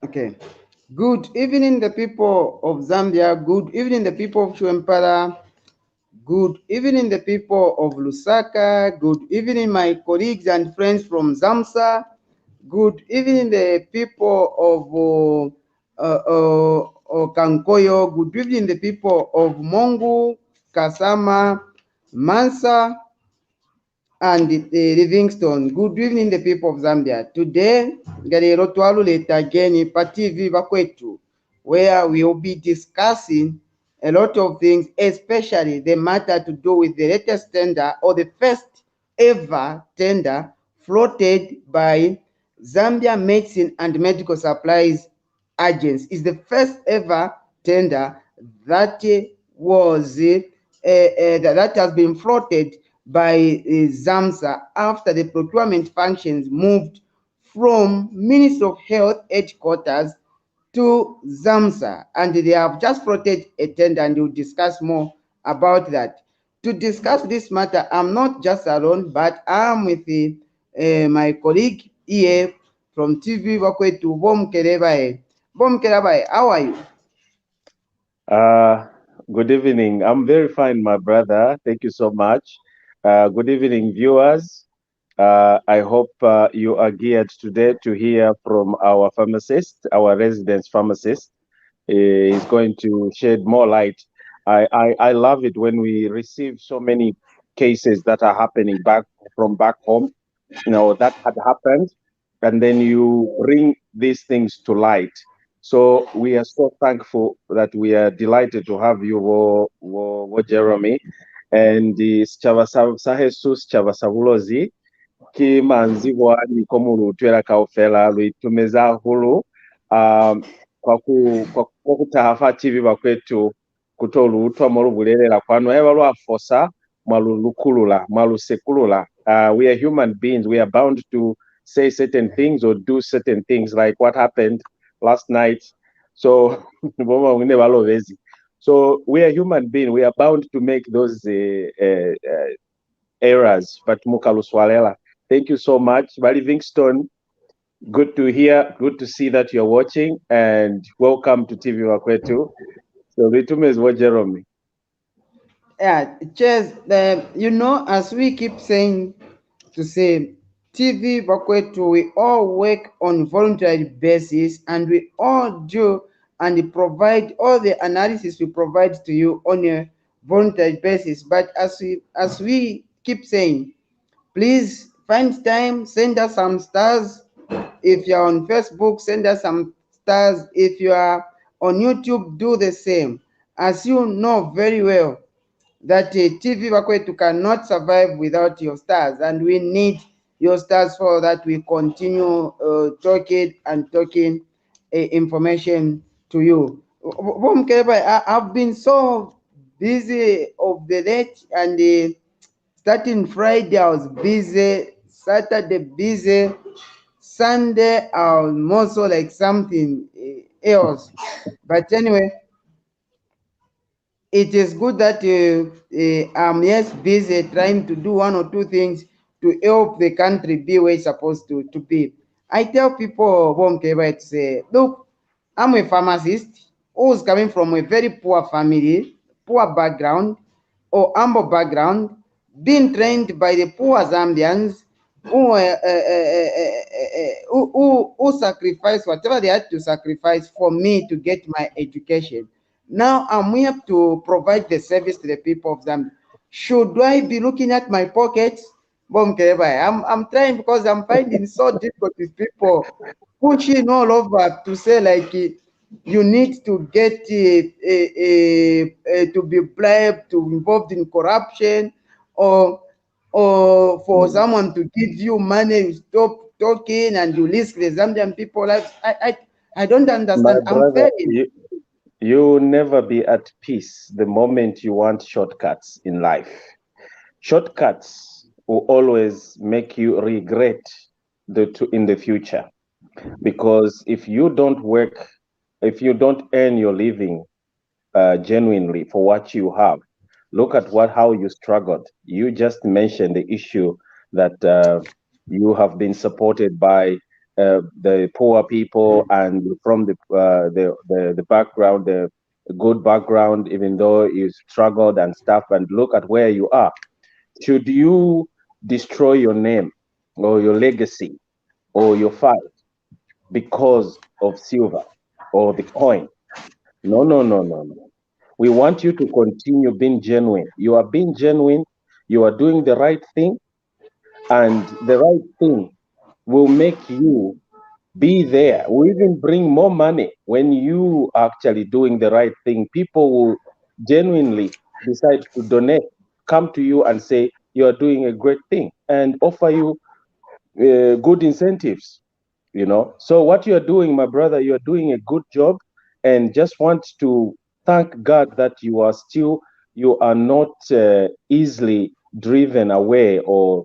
Okay. Good evening, the people of Zambia. Good evening, the people of Chwempala. Good evening, the people of Lusaka. Good evening, my colleagues and friends from Zamsa. Good evening, the people of Kankoyo. Good evening, the people of Mongu, Kasama, Mansa, and Livingstone. Good evening, the people of Zambia. Today, Galero Twaluleta again pa TV Bakwetu, where we will be discussing a lot of things, especially the matter to do with the latest tender or the first ever tender floated by Zambia Medicine and Medical Supplies Agency. Is the first ever tender that that has been floated by Zamsa after the procurement functions moved from Ministry of Health headquarters to Zamsa, and they have just floated a tender, and we'll discuss more about that. To discuss this matter, I'm not just alone, but I'm with my colleague here from TV Bakwetu, Bom Kerebae. Bom Kerebae, how are you? Good evening. I'm very fine, my brother. Thank you so much. Good evening, viewers. I hope you are geared today to hear from our pharmacist, our resident pharmacist. He's going to shed more light. I love it when we receive so many cases that are happening back home, that had happened, and then you bring these things to light. So we are so thankful that we are delighted to have you, Jeremy, and sikyabasaba Jesus kyabasabulozi kimanzibwa niko mu lutwera kaufela lwitumeza hulu kwa kutahafa chivi bakwetu kuto lutwa mu lubulerera kwano eba lwafosa mwalulukulula mwalusekulula. We are human beings. We are bound to say certain things or do certain things, like what happened last night. So so we are human beings. We are bound to make those errors, but mukaluswalela. Thank you so much, Livingston. Good to hear. Good to see that you're watching, and welcome to TV Wakwetu. So Vitume is what Jerome. Yeah, cheers. As we keep saying, to say TV Bakwetu, we all work on voluntary basis, and we all do and provide all the analysis we provide to you on a voluntary basis. But as we keep saying, please find time, send us some stars. If you're on Facebook, send us some stars. If you are on YouTube, do the same. As you know very well, that TV Bakwetu cannot survive without your stars, and we need your stars for that we continue talking and talking information to you. I've been so busy of the late, and starting Friday I was busy, Saturday busy, Sunday I was more so like something else. But anyway, it is good that I'm yes busy trying to do one or two things to help the country be where it's supposed to be. I tell people, to say, look, I'm a pharmacist who's coming from a very poor family, poor background, or humble background, being trained by the poor Zambians who sacrificed whatever they had to sacrifice for me to get my education. Now I'm here to provide the service to the people of Zambia. Should I be looking at my pockets? I'm trying because I'm finding so difficult with people pushing all over to say like you need to get to be bribed, to involved in corruption, or for someone to give you money, you stop talking and you risk the Zambian people lives. I don't My understand. I'm brother, failing. you will never be at peace the moment you want shortcuts in life. Shortcuts will always make you regret in the future, because if you don't work, if you don't earn your living genuinely for what you have. Look at how you struggled. You just mentioned the issue that you have been supported by the poor people and from the background, the good background, even though you struggled and stuff. And look at where you are. Should you destroy your name or your legacy or your fight because of silver or the coin? No, no, no, no, no. We want you to continue being genuine. You are being genuine. You are doing the right thing, and the right thing will make you be there. We even bring more money when you are actually doing the right thing. People will genuinely decide to donate, come to you and say you are doing a great thing, and offer you good incentives. So what you're doing, my brother, you're doing a good job, and just want to thank God that you are not easily driven away, or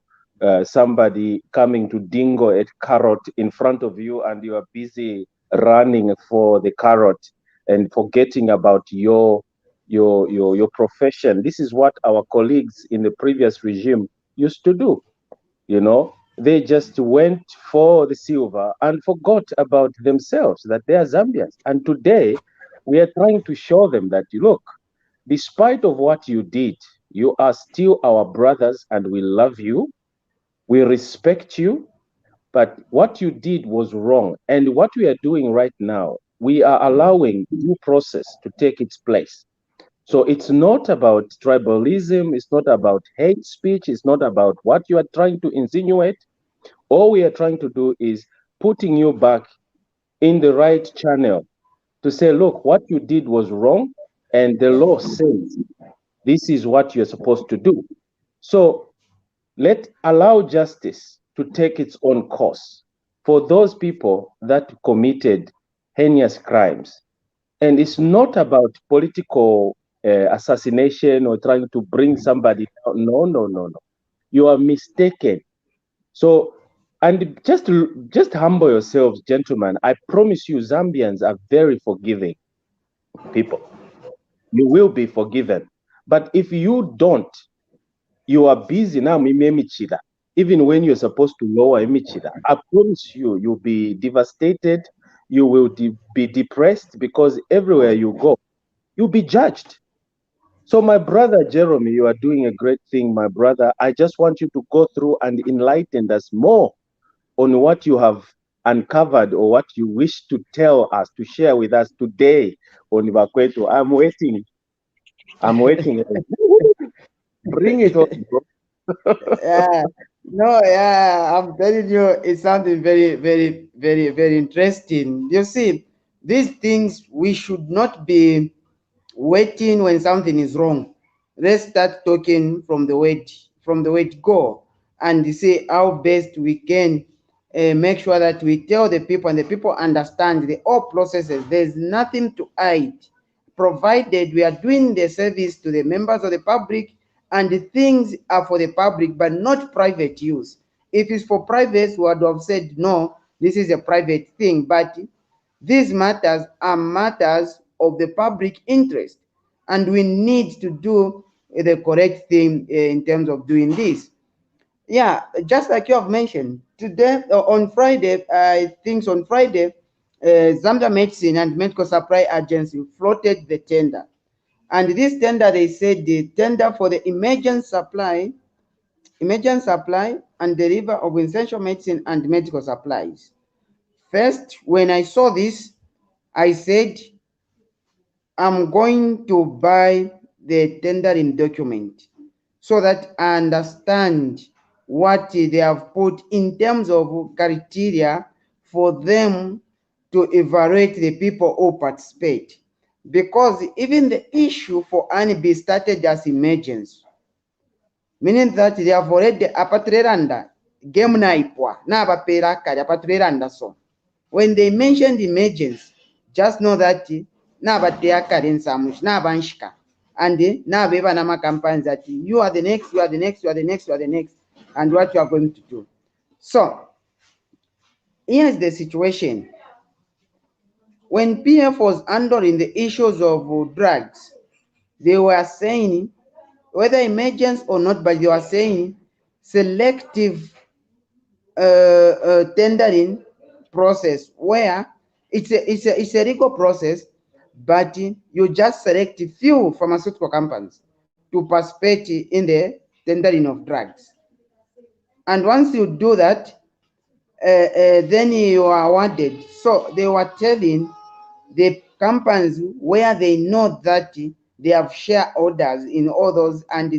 somebody coming to dingo a carrot in front of you, and you are busy running for the carrot and forgetting about your profession. This is what our colleagues in the previous regime used to do. They just went for the silver and forgot about themselves, that they are Zambians. And today we are trying to show them that, look, despite of what you did, You are still our brothers and we love you. We respect you. But what you did was wrong. And what we are doing right now, we are allowing due process to take its place. So it's not about tribalism, it's not about hate speech, it's not about what you are trying to insinuate. All we are trying to do is putting you back in the right channel to say, look, what you did was wrong, and the law says this is what you're supposed to do. So let allow justice to take its own course for those people that committed heinous crimes. And it's not about political assassination or trying to bring somebody down. No, no, no, no. You are mistaken. So, and just humble yourselves, gentlemen. I promise you, Zambians are very forgiving people. You will be forgiven. But if you don't, you are busy now, Mimichida. Even when you're supposed to lower Michida, I promise you, you'll be devastated. You will be depressed because everywhere you go, you'll be judged. So, my brother Jeremy, you are doing a great thing, my brother. I just want you to go through and enlighten us more on what you have uncovered or what you wish to tell us, to share with us today on Ibakwetu. I'm waiting. I'm waiting. Bring it on, bro. Yeah, no, yeah, I'm telling you, it's something very, very, very, very interesting. You see, these things we should not be waiting when something is wrong. Let's start talking from the word go, and see how best we can make sure that we tell the people and the people understand the all processes. There's nothing to hide, provided we are doing the service to the members of the public and the things are for the public but not private use. If it's for private, we would have said no, this is a private thing, but these matters are matters of the public interest, and we need to do the correct thing in terms of doing this. Yeah, just like you have mentioned, today on Friday, I think on Friday, Zamsa Medicine and Medical Supply Agency floated the tender. And this tender, they said the tender for the emergent supply and deliver of essential medicine and medical supplies. First, when I saw this, I said, I'm going to buy the tendering document so that I understand what they have put in terms of criteria for them to evaluate the people who participate. Because even the issue for ANIB started as emergence, meaning that they have already apatreranda game naipwa na abapera kali apatreranda. So when they mentioned emergence, just know that nabatea kali nsamush nabanshika and nabeba nama campaigns that you are the next, you are the next, you are the next, you are the next, and what you are going to do. So here's the situation. When PF was handling the issues of drugs, they were saying, whether emergence or not, but they were saying selective tendering process, where it's a legal process, but you just select few pharmaceutical companies to participate in the tendering of drugs. And once you do that, then you are awarded. So they were telling the companies where they know that they have shareholders in all those, and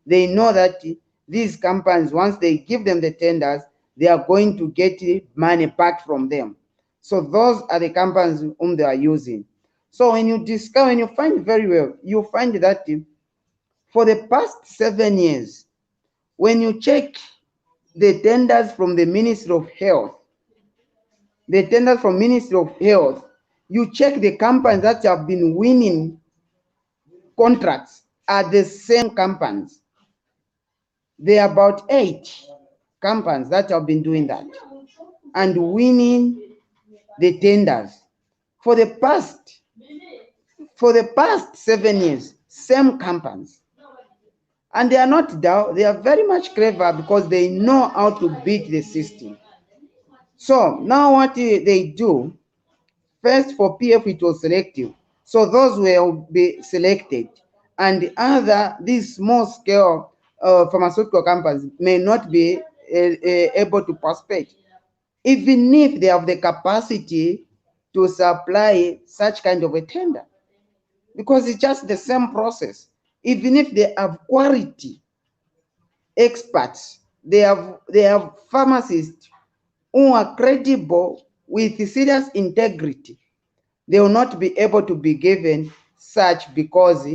they know that these companies, once they give them the tenders, they are going to get money back from them. So those are the companies whom they are using. So when you discover, when you find very well, you find that for the past 7 years, when you check the tenders from the Ministry of Health, the tenders from Ministry of Health, you check the companies that have been winning contracts are the same companies. There are about 8 companies that have been doing that and winning the tenders for the past 7 years. Same companies, and they are not down. They are very much clever because they know how to beat the system. So now what they do, first for PF it was selective. So those will be selected and these small scale pharmaceutical companies may not be able to participate, even if they have the capacity to supply such kind of a tender, because it's just the same process. Even if they have quality experts, they have pharmacists who are credible with serious integrity, they will not be able to be given such because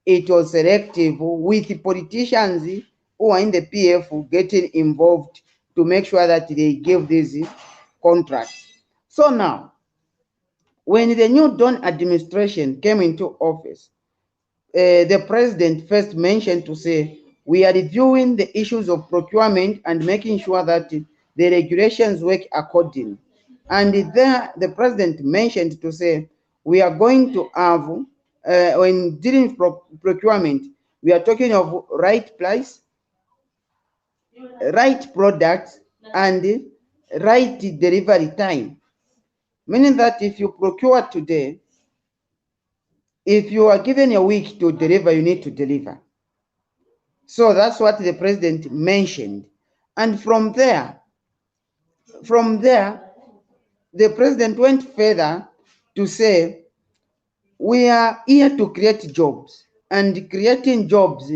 it was selective, with politicians who are in the PF getting involved to make sure that they give these contracts. So now, when the new Dawn administration came into office, the president first mentioned to say, we are reviewing the issues of procurement and making sure that the regulations work accordingly. And there, the president mentioned to say, we are going to have, when dealing with procurement, we are talking of right price, right products, and right delivery time. Meaning that if you procure today, if you are given a week to deliver, you need to deliver. So that's what the president mentioned. And from there, the president went further to say, we are here to create jobs and creating jobs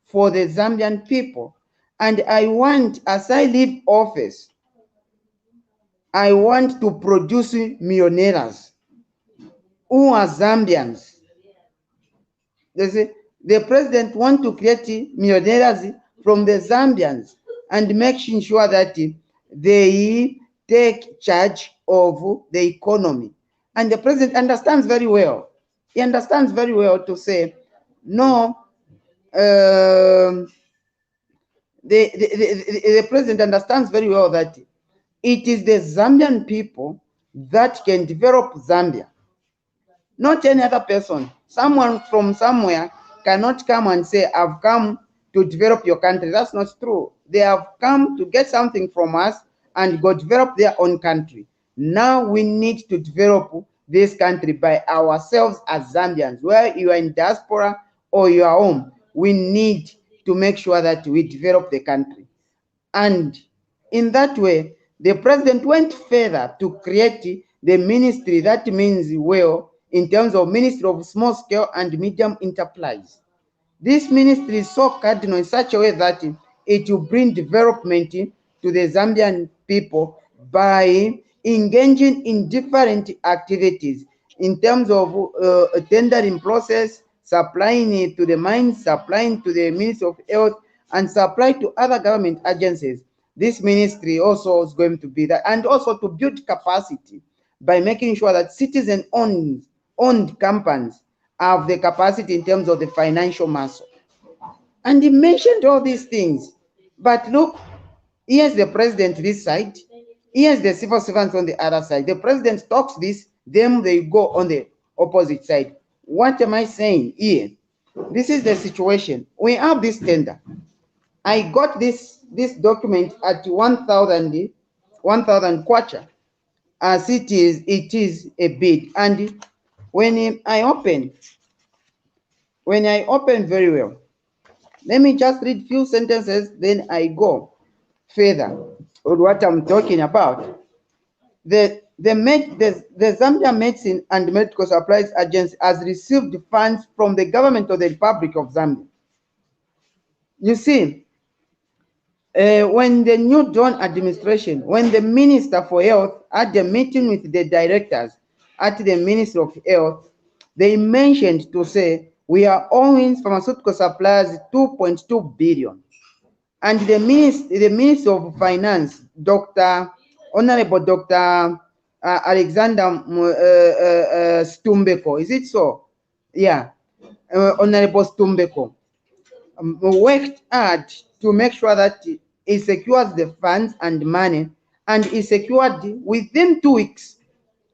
for the Zambian people. And I want, as I leave office, I want to produce millionaires who are Zambians. They say the president wants to create millionaires from the Zambians and making sure that they take charge of the economy. And the president understands very well. He understands very well to say, no, the president understands very well that it is the Zambian people that can develop Zambia, not any other person. Someone from somewhere cannot come and say, I've come to develop your country. That's not true. They have come to get something from us and go develop their own country. Now we need to develop this country by ourselves as Zambians. Whether you are in diaspora or you are home, we need to make sure that we develop the country. And in that way, the president went further to create the ministry that means well in terms of Ministry of Small Scale and Medium Enterprise. This ministry is so cardinal in such a way that it will bring development to the Zambian people by engaging in different activities in terms of tendering process, supplying it to the mines, supplying to the Ministry of Health, and supply to other government agencies. This ministry also is going to be that, and also to build capacity by making sure that citizen-owned companies have the capacity in terms of the financial muscle. And he mentioned all these things. But look, here's the president this side, here's the civil servants on the other side. The president talks this, then they go on the opposite side. What am I saying here? This is the situation. We have this tender. I got this document at 1,000 kwacha, as it is a bid. And when I open very well, let me just read few sentences, then I go further on what I'm talking about. The Zambia Medicine and Medical Supplies Agency has received funds from the government of the Republic of Zambia. You see, when the new Dawn administration, when the Minister for Health had a meeting with the directors at the Ministry of Health, they mentioned to say, we are owing pharmaceutical suppliers 2.2 billion. And the Minister of Finance, Honorable Dr. Alexander Stumbeko, is it so? Yeah, Honorable Stumbeko worked hard to make sure that he secures the funds and money, and he secured within 2 weeks,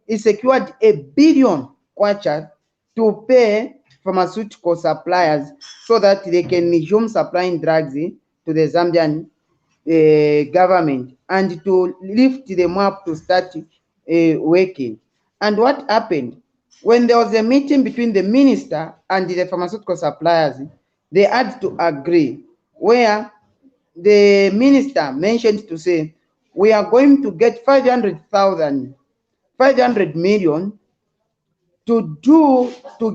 he secured 1 billion kwacha to pay pharmaceutical suppliers so that they can resume supplying drugs to the Zambian government and to lift them up to start working. And what happened? when there was a meeting between the minister and the pharmaceutical suppliers, they had to agree, where the minister mentioned to say, we are going to get 500 million to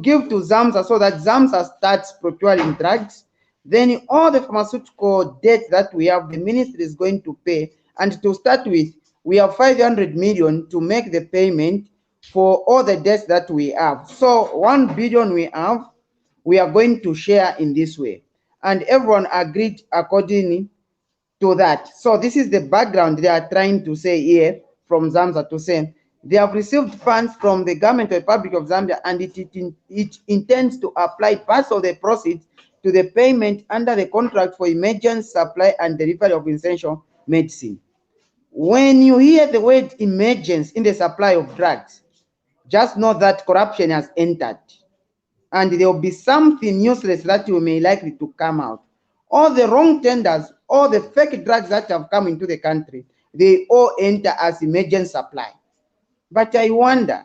give to Zamsa, so that Zamsa starts procuring drugs. Then all the pharmaceutical debt that we have, the ministry is going to pay. And to start with, we have 500 million to make the payment for all the debts that we have. So 1 billion we have, we are going to share in this way. And everyone agreed accordingly to that. So this is the background they are trying to say here from Zamsa, to say they have received funds from the government of the Republic of Zambia, and it intends to apply parts of the proceeds to the payment under the contract for emergent supply and delivery of essential medicine. When you hear the word emergence in the supply of drugs, just know that corruption has entered, and there will be something useless that you may likely to come out. All the wrong tenders, all the fake drugs that have come into the country, they all enter as emergent supply. But I wonder,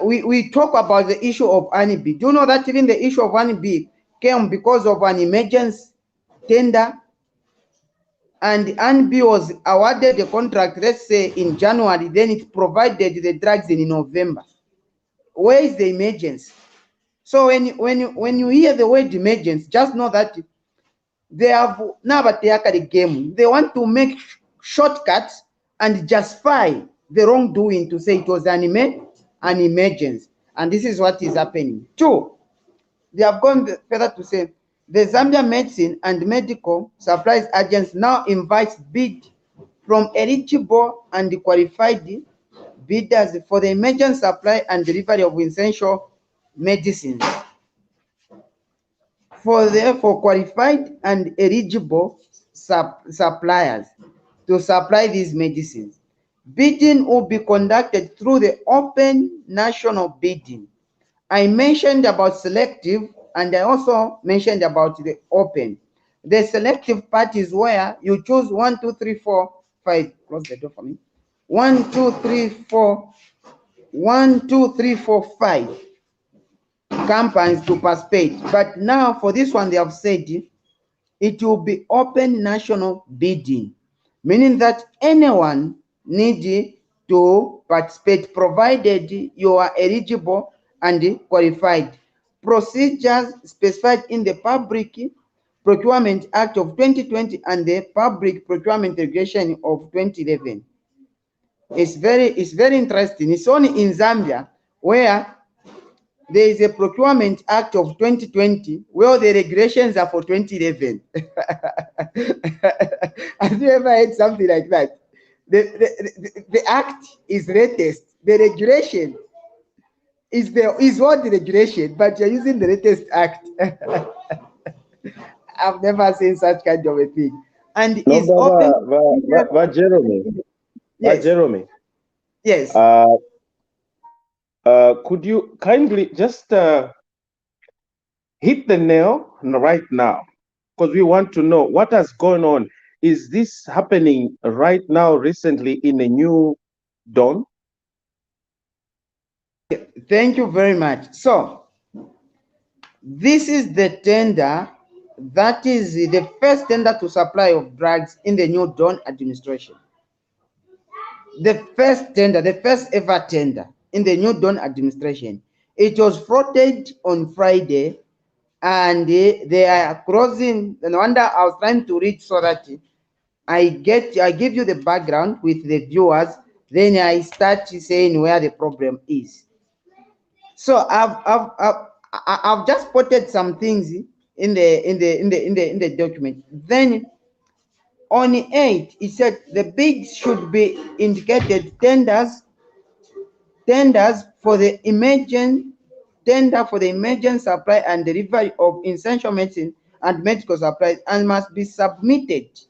we talk about the issue of honeybee. Do you know that even the issue of honeybee came because of an emergency tender? And honeybee was awarded the contract, let's say in January, then it provided the drugs in November. Where is the emergency? So when you hear the word emergence, just know that they have now the game. They want to make shortcuts and justify the wrongdoing to say it was an emergence. And this is what is happening. Two, they have gone further to say the Zambia Medicine and Medical Supplies Agency now invites bid from eligible and qualified bidders for the emergent supply and delivery of essential medicines. For qualified and eligible suppliers to supply these medicines, bidding will be conducted through the open national bidding. I mentioned about selective, and I also mentioned about the open. The selective part is where you choose 1, 2, 3, 4, 5. Close the door for me. 1, 2, 3, 4. 1, 2, 3, 4, 5 companies to participate. But now for this one, they have said it will be open national bidding, meaning that anyone need to participate, provided you are eligible and qualified. Procedures specified in the Public Procurement Act of 2020 and the Public Procurement Regulation of 2011. It's very interesting. It's only in Zambia where there is a Procurement Act of 2020 where the regulations are for 2011. Have you ever heard something like that? The act is latest. The regulation is what the regulation, but you're using the latest act. I've never seen such kind of a thing. And No, is open. Jeremy, Yes. Jeremy, Yes. could you kindly just hit the nail right now? Because we want to know what has gone on. Is this happening right now, recently, in a new dawn? Thank you very much. So this is the tender, that is the first tender to supply of drugs in the new Dawn administration. The first tender, the first ever tender in the new Dawn administration. It was floated on Friday, and they are closing. No wonder I was trying to read so that I give you the background with the viewers, then I start saying where the problem is. So I've just spotted some things in the document. Then on the 8th, it said the bids should be indicated tenders for the emergent supply and delivery of essential medicine and medical supplies, and must be submitted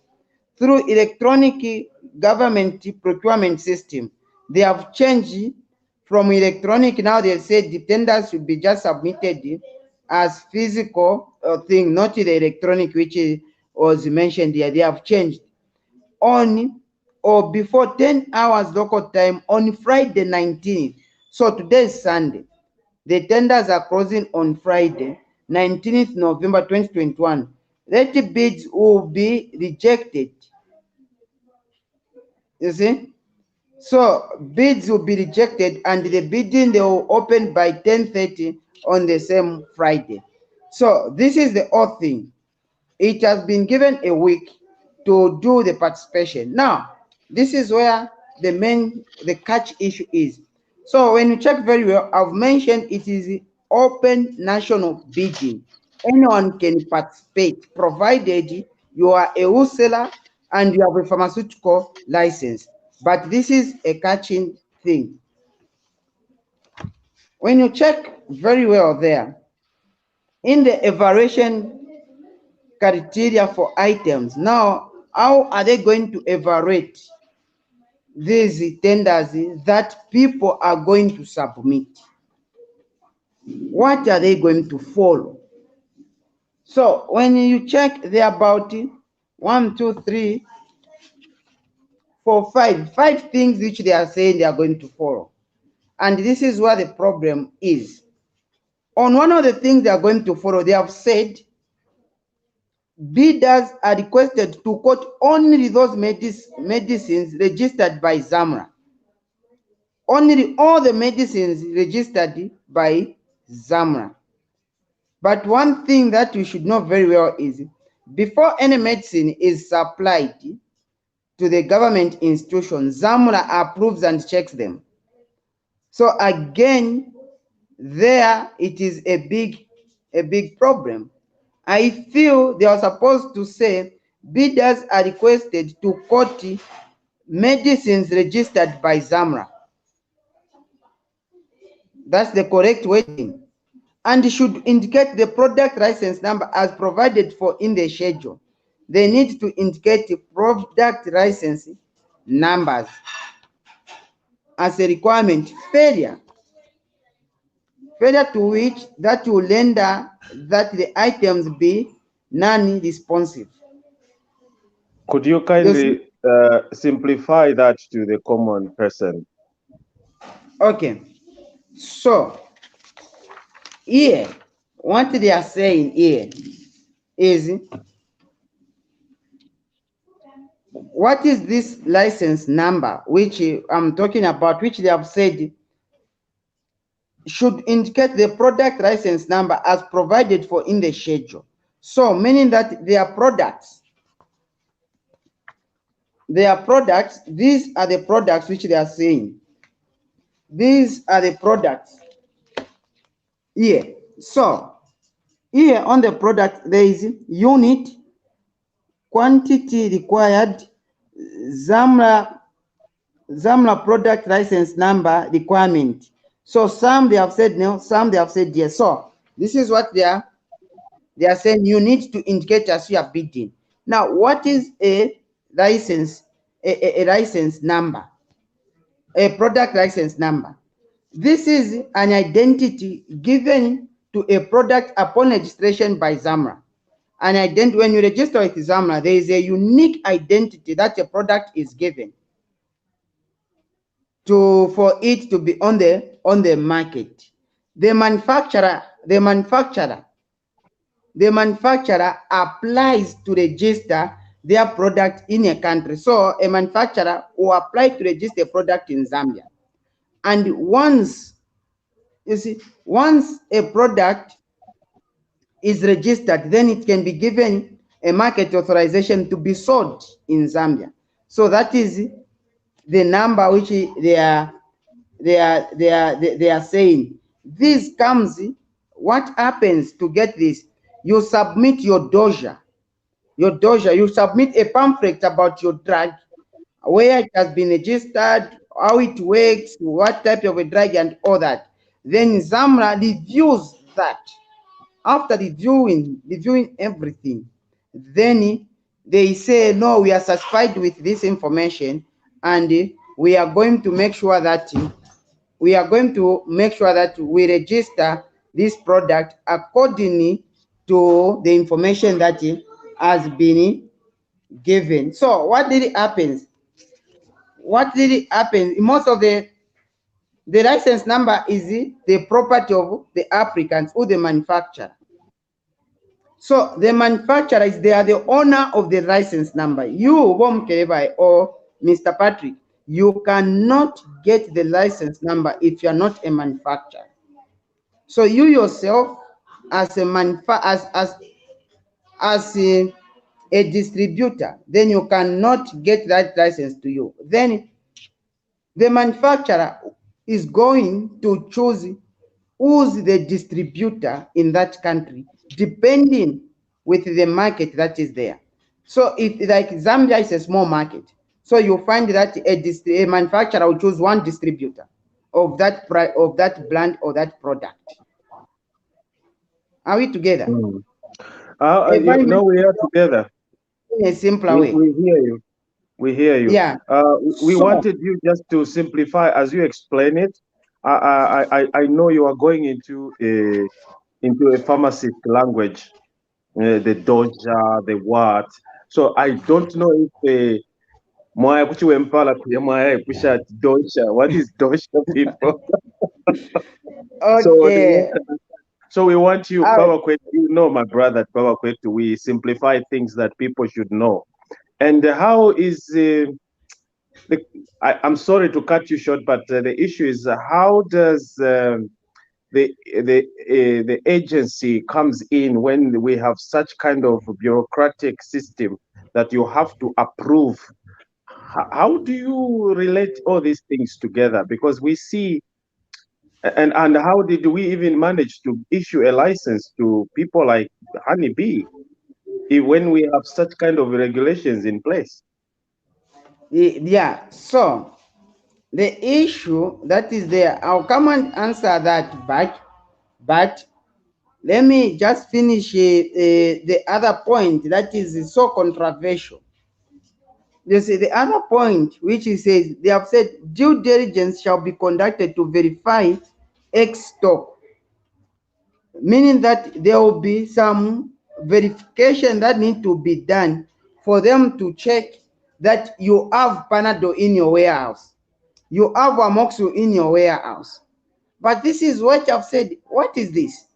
through electronic government procurement system. They have changed from electronic. Now they said the tenders should be just submitted as physical thing, not the electronic, which was mentioned here. They have changed on or before 10 hours local time on Friday 19th. So today is Sunday. The tenders are closing on Friday, 19th November 2021. Let bids will be rejected. You see? So bids will be rejected and the bidding they will open by 10:30 on the same Friday. So this is the whole thing. It has been given a week to do the participation. Now, this is where the catch issue is. So when you check very well, I've mentioned it is open national bidding. Anyone can participate, provided you are a wholesaler and you have a pharmaceutical license. But this is a catching thing. When you check very well there, in the evaluation criteria for items. Now, how are they going to evaluate these tenders that people are going to submit? What are they going to follow? So when you check, there are about 1, 2, 3, 4, 5 things which they are saying they are going to follow. And this is where the problem is. On one of the things they are going to follow, they have said bidders are requested to quote only those medicines registered by Zamra. Only all the medicines registered by Zamra. But one thing that you should know very well is before any medicine is supplied to the government institution, Zamra approves and checks them. So again, there it is a big problem. I feel they are supposed to say bidders are requested to quote medicines registered by Zamra. That's the correct wording. And should indicate the product license number as provided for in the schedule. They need to indicate the product license numbers as a requirement. Failure to which that will render that the items be non-responsive. Could you kindly simplify that to the common person? Okay, so here, what they are saying here is, what is this license number which I'm talking about, which they have said should indicate the product license number as provided for in the schedule. So meaning that their products, these are the products which they are saying. These are the products here. So here on the product, there is unit, quantity required, Zamra product license number requirement. So some they have said no, some they have said yes. So this is what they are saying. You need to indicate as you are bidding. Now, what is a license? A license number, a product license number. This is an identity given to a product upon registration by Zamra. An identity, when you register with Zamra, there is a unique identity that a product is given for it to be on the market. The manufacturer applies to register their product in a country. So a manufacturer will apply to register a product in Zambia. And once a product is registered, then it can be given a market authorization to be sold in Zambia. So that is the number which they are saying. This comes, what happens to get this? You submit your dossier, you submit a pamphlet about your drug, where it has been registered, how it works, what type of a drug, and all that. Then Zamra reviews that. After reviewing everything, then they say, no, we are satisfied with this information, and we are going to make sure that we register this product accordingly to the information that has been given. So what did it happen? Most of the The license number is the property of the applicants or the manufacturer. So the manufacturers, they are the owner of the license number. You, Wom Kerebai or Mr. Patrick, you cannot get the license number if you are not a manufacturer. So you yourself, as a a distributor, then you cannot get that license to you. Then the manufacturer is going to choose who's the distributor in that country, depending with the market that is there. So if like Zambia is a small market, so you find that a manufacturer will choose one distributor of that brand or that product. Are we together? Mm. If I make No, we are together. it in a simpler way. We hear you. We hear you. Yeah. We So wanted you just to simplify as you explain it. I know you are going into a pharmacist language, the doja, the what. So I don't know if Mwaya kuchiwe mpala kuya mwaya kusha doja. What is doja, people? So they okay. want so we want you, Uh, Baba Kwetu, you know, my brother, Baba Kwetu, we simplify things that people should know. And how is the, I'm sorry to cut you short, but the issue is how does the agency comes in when we have such kind of bureaucratic system that you have to approve? How do you relate all these things together? Because we see, and how did we even manage to issue a license to people like Honeybee when we have such kind of regulations in place? yeah. So the issue that is there, I'll come and answer that back, but let me just finish the other point that is so controversial. You see, the other point, which is says they have said due diligence shall be conducted to verify X stock, meaning that there will be some verification that need to be done for them to check that you have Panadol in your warehouse, you have Amoxil in your warehouse. But this is what I've said. What is this?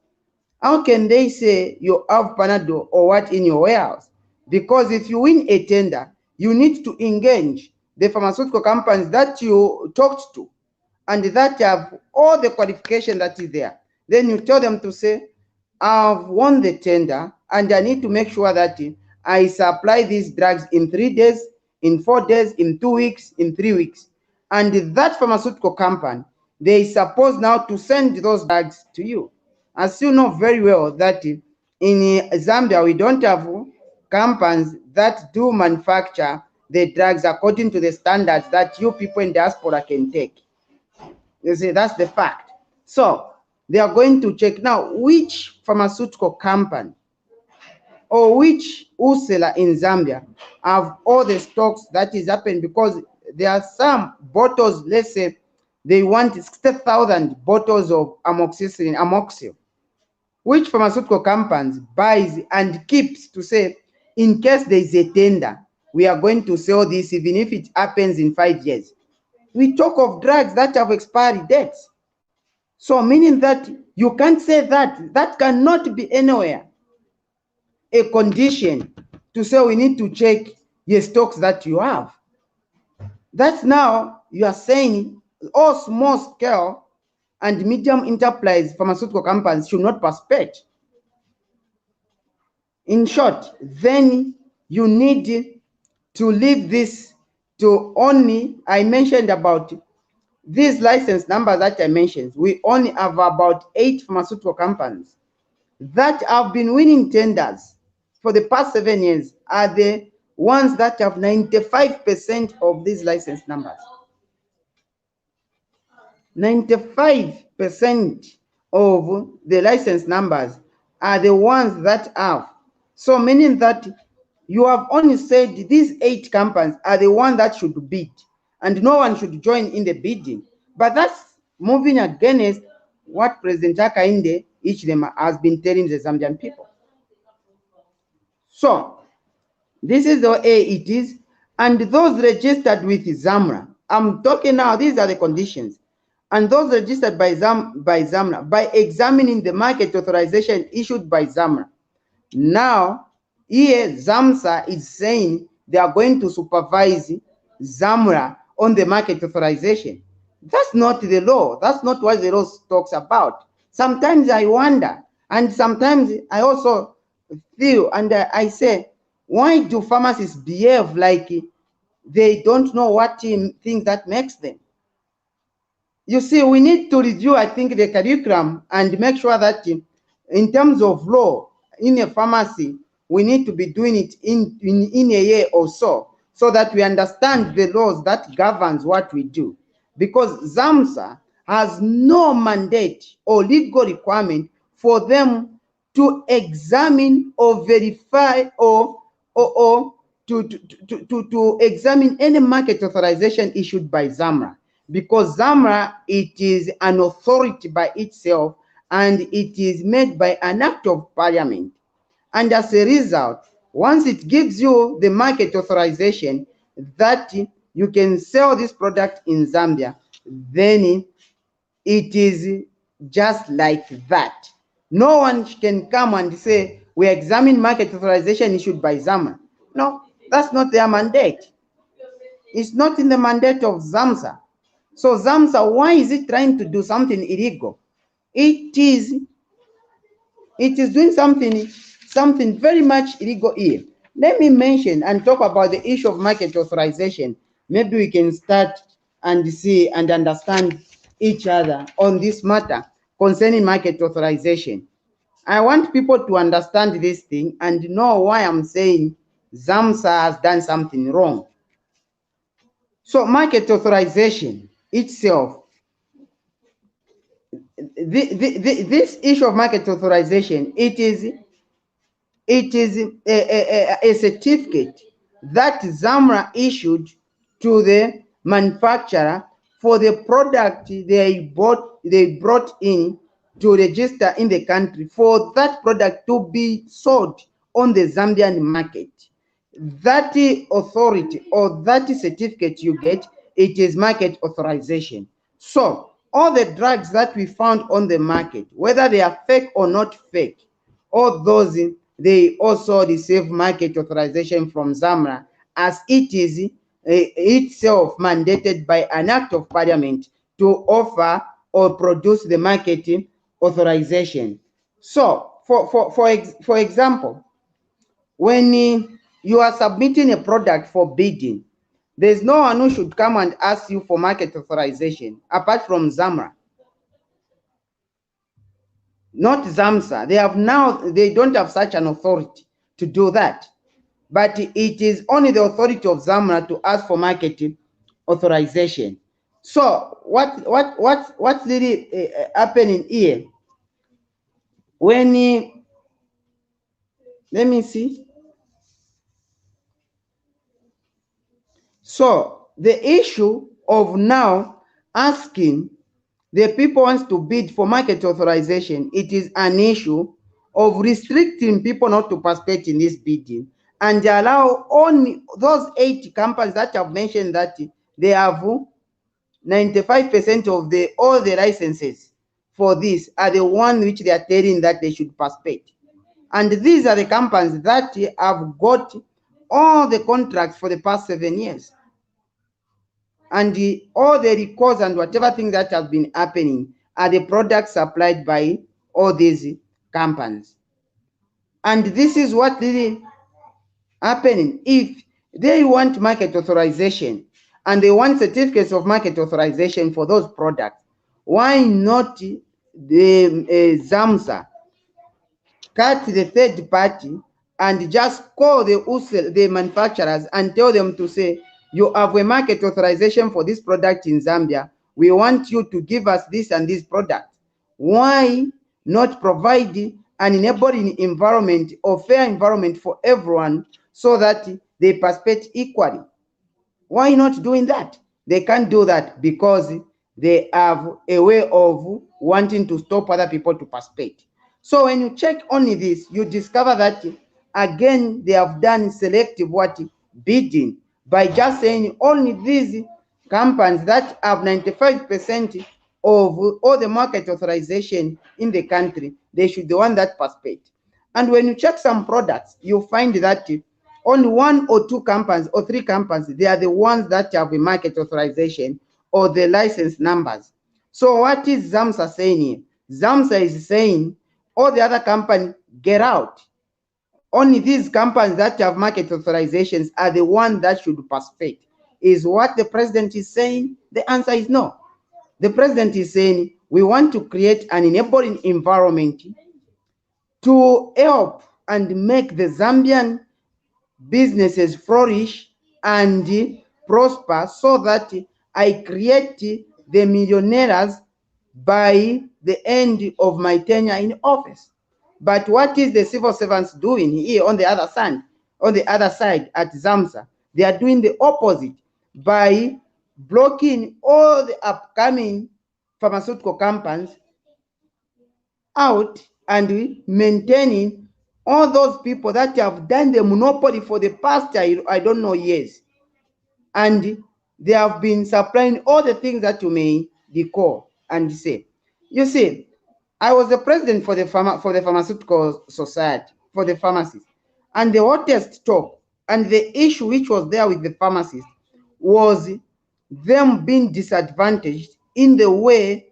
How can they say you have Panadol or what in your warehouse? Because if you win a tender, you need to engage the pharmaceutical companies that you talked to and that have all the qualification that is there. Then you tell them to say, I've won the tender and I need to make sure that I supply these drugs in 3 days, in 4 days, in 2 weeks, in 3 weeks. And that pharmaceutical company, they suppose now to send those drugs to you. As you know very well that in Zambia, we don't have companies that do manufacture the drugs according to the standards that you people in diaspora can take. You see, that's the fact. So they are going to check now which pharmaceutical company or which wholesaler in Zambia have all the stocks that is happening, because there are some bottles, let's say they want 60,000 bottles of amoxicillin, amoxil, which pharmaceutical companies buys and keeps to say, in case there is a tender, we are going to sell this even if it happens in 5 years. We talk of drugs that have expiry dates. So meaning that you can't say that cannot be anywhere a condition to say we need to check your stocks that you have. That's now you are saying all small scale and medium enterprise pharmaceutical companies should not participate. In short, then you need to leave this to only, I mentioned about these license numbers that I mentioned. We only have about 8 pharmaceutical companies that have been winning tenders for the past 7 years are the ones that have 95% of these license numbers. 95% of the license numbers are the ones that have. So meaning that you have only said these 8 companies are the ones that should bid and no one should join in the bidding. But that's moving against what President Hakainde Hichilema has been telling the Zambian people. So this is the way it is. And those registered with Zamra, I'm talking now, these are the conditions. and those registered by Zamra by examining the market authorization issued by Zamra. Now, here Zamsa is saying they are going to supervise Zamra on the market authorization. That's not the law. That's not what the law talks about. Sometimes I wonder, and sometimes I also feel, and I say, why do pharmacists behave like they don't know what thing that makes them? You see, we need to review, I think, the curriculum and make sure that in terms of law, in a pharmacy, we need to be doing it in a year or so that we understand the laws that governs what we do. Because Zamsa has no mandate or legal requirement for them to examine or verify or to examine any market authorization issued by Zamra, because Zamra, it is an authority by itself and it is made by an act of parliament. And as a result, once it gives you the market authorization that you can sell this product in Zambia, then it is just like that. No one can come and say, we examine market authorization issued by Zamra. No, that's not their mandate. It's not in the mandate of Zamsa. So Zamsa, why is it trying to do something illegal? It is doing something very much illegal here. Let me mention and talk about the issue of market authorization. Maybe we can start and see and understand each other on this matter concerning market authorization. I want people to understand this thing and know why I'm saying Zamsa has done something wrong. So market authorization itself, this issue of market authorization, it is a certificate that Zamra issued to the manufacturer for the product they brought in to register in the country for that product to be sold on the Zambian market. That authority or that certificate you get, it is market authorization. So all the drugs that we found on the market, whether they are fake or not fake, all those they also receive market authorization from Zamra, as it is itself mandated by an act of parliament to offer or produce the market authorization. So for example, when you are submitting a product for bidding, there's no one who should come and ask you for market authorization apart from Zamra. Not Zamsa. They don't have such an authority to do that. But it is only the authority of Zamra to ask for market authorization. So what's really happening here? When let me see. So the issue of now asking the people wants to bid for market authorization, it is an issue of restricting people not to participate in this bidding and allow only those 8 companies that have mentioned that they have 95% of all the licenses for this are the ones which they are telling that they should participate. And these are the companies that have got all the contracts for the past 7 years. And all the records and whatever thing that has been happening are the products supplied by all these companies. And this is what really happening. If they want market authorization and they want certificates of market authorization for those products, why not the Zamsa cut the third party and just call the manufacturers and tell them to say, you have a market authorization for this product in Zambia. We want you to give us this and this product. Why not provide an enabling environment or fair environment for everyone so that they participate equally? Why not doing that? They can't do that because they have a way of wanting to stop other people to participate. So when you check only this, you discover that again they have done selective bidding by just saying only these companies that have 95% of all the market authorization in the country, they should be the one that participate. And when you check some products, you find that only 1 or 2 companies or 3 companies, they are the ones that have a market authorization or the license numbers. So what is Zamsa saying here? Zamsa is saying all the other companies get out. Only these companies that have market authorizations are the ones that should participate. Is what the president is saying? The answer is no. The president is saying we want to create an enabling environment to help and make the Zambian businesses flourish and prosper, so that I create the millionaires by the end of my tenure in office. But what is the civil servants doing here on the other side? On the other side at Zamsa, they are doing the opposite by blocking all the upcoming pharmaceutical companies out and maintaining all those people that have done the monopoly for the past, I don't know, years. And they have been supplying all the things that you may decor and say. You see, I was the president for the pharmaceutical society, for the pharmacists. And the hottest talk and the issue which was there with the pharmacists was them being disadvantaged in the way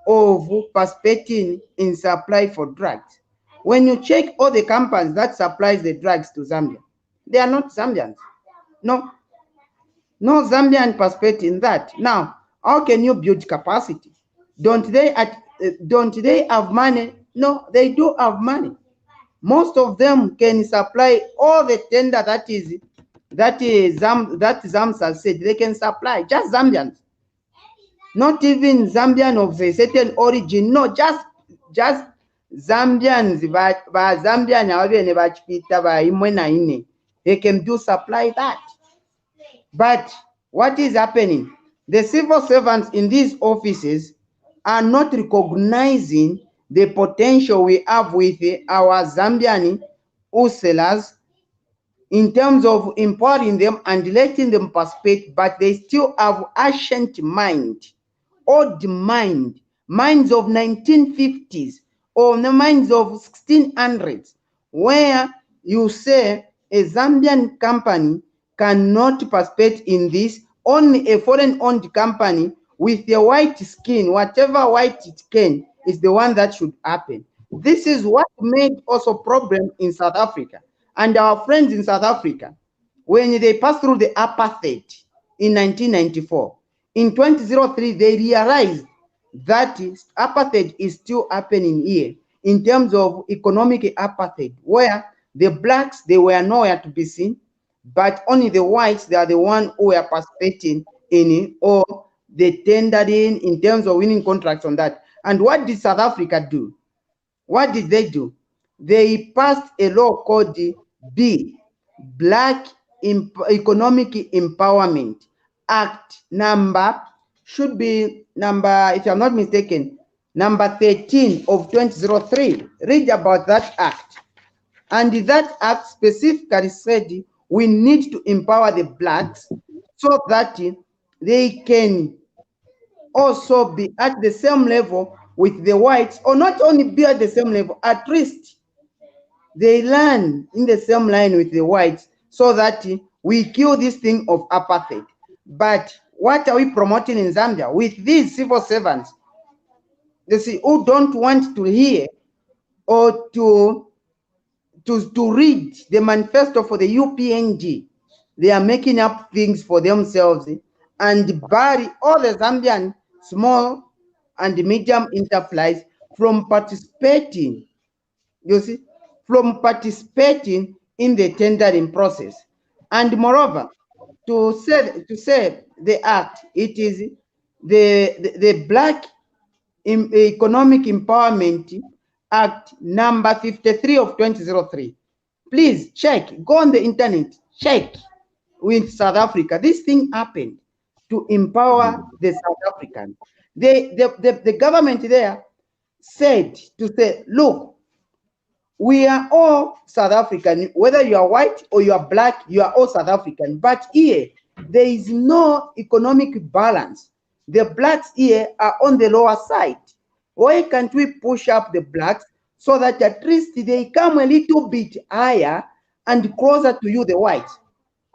of participating in supply for drugs. When you check all the companies that supplies the drugs to Zambia, they are not Zambians. No, no Zambian participate in that. Now, how can you build capacity? Don't they have money? No, they do have money. Most of them can supply all the tender that Zamsa said they can supply. Just Zambians, not even Zambian of a certain origin. No, just Zambians. But Zambian they can do supply that. But what is happening? The civil servants in these offices are not recognizing the potential we have with our Zambian wholesalers in terms of empowering them and letting them participate, but they still have ancient mind, old minds of 1950s or the minds of 1600s, where you say a Zambian company cannot participate in this, only a foreign-owned company with a white skin, whatever white it can, is the one that should happen. This is what made also problem in South Africa. And our friends in South Africa, when they passed through the apartheid in 1994, in 2003, they realized that apartheid is still happening here in terms of economic apartheid, where the blacks, they were nowhere to be seen, but only the whites, they are the ones who are participating in it, or they tendered in terms of winning contracts on that. And what did South Africa do? What did they do? They passed a law called the Black Economic Empowerment Act number, should be number, if I'm not mistaken, number 13 of 2003. Read about that act. And that act specifically said we need to empower the blacks so that they can also be at the same level with the whites, or not only be at the same level, at least they learn in the same line with the whites, so that we kill this thing of apartheid. But what are we promoting in Zambia with these civil servants, you see, who don't want to hear or to read the manifesto for the UPNG? They are making up things for themselves and bury all the Zambian small and medium enterprise from participating, you see, from participating in the tendering process. And moreover, to say the act, it is the Black Economic Empowerment Act number 53 of 2003. Please check, go on the internet, check with South Africa. This thing happened to empower the South African. The government there said to say, look, we are all South African, whether you are white or you are black, you are all South African. But here, there is no economic balance. The blacks here are on the lower side. Why can't we push up the blacks so that at least they come a little bit higher and closer to you, the whites?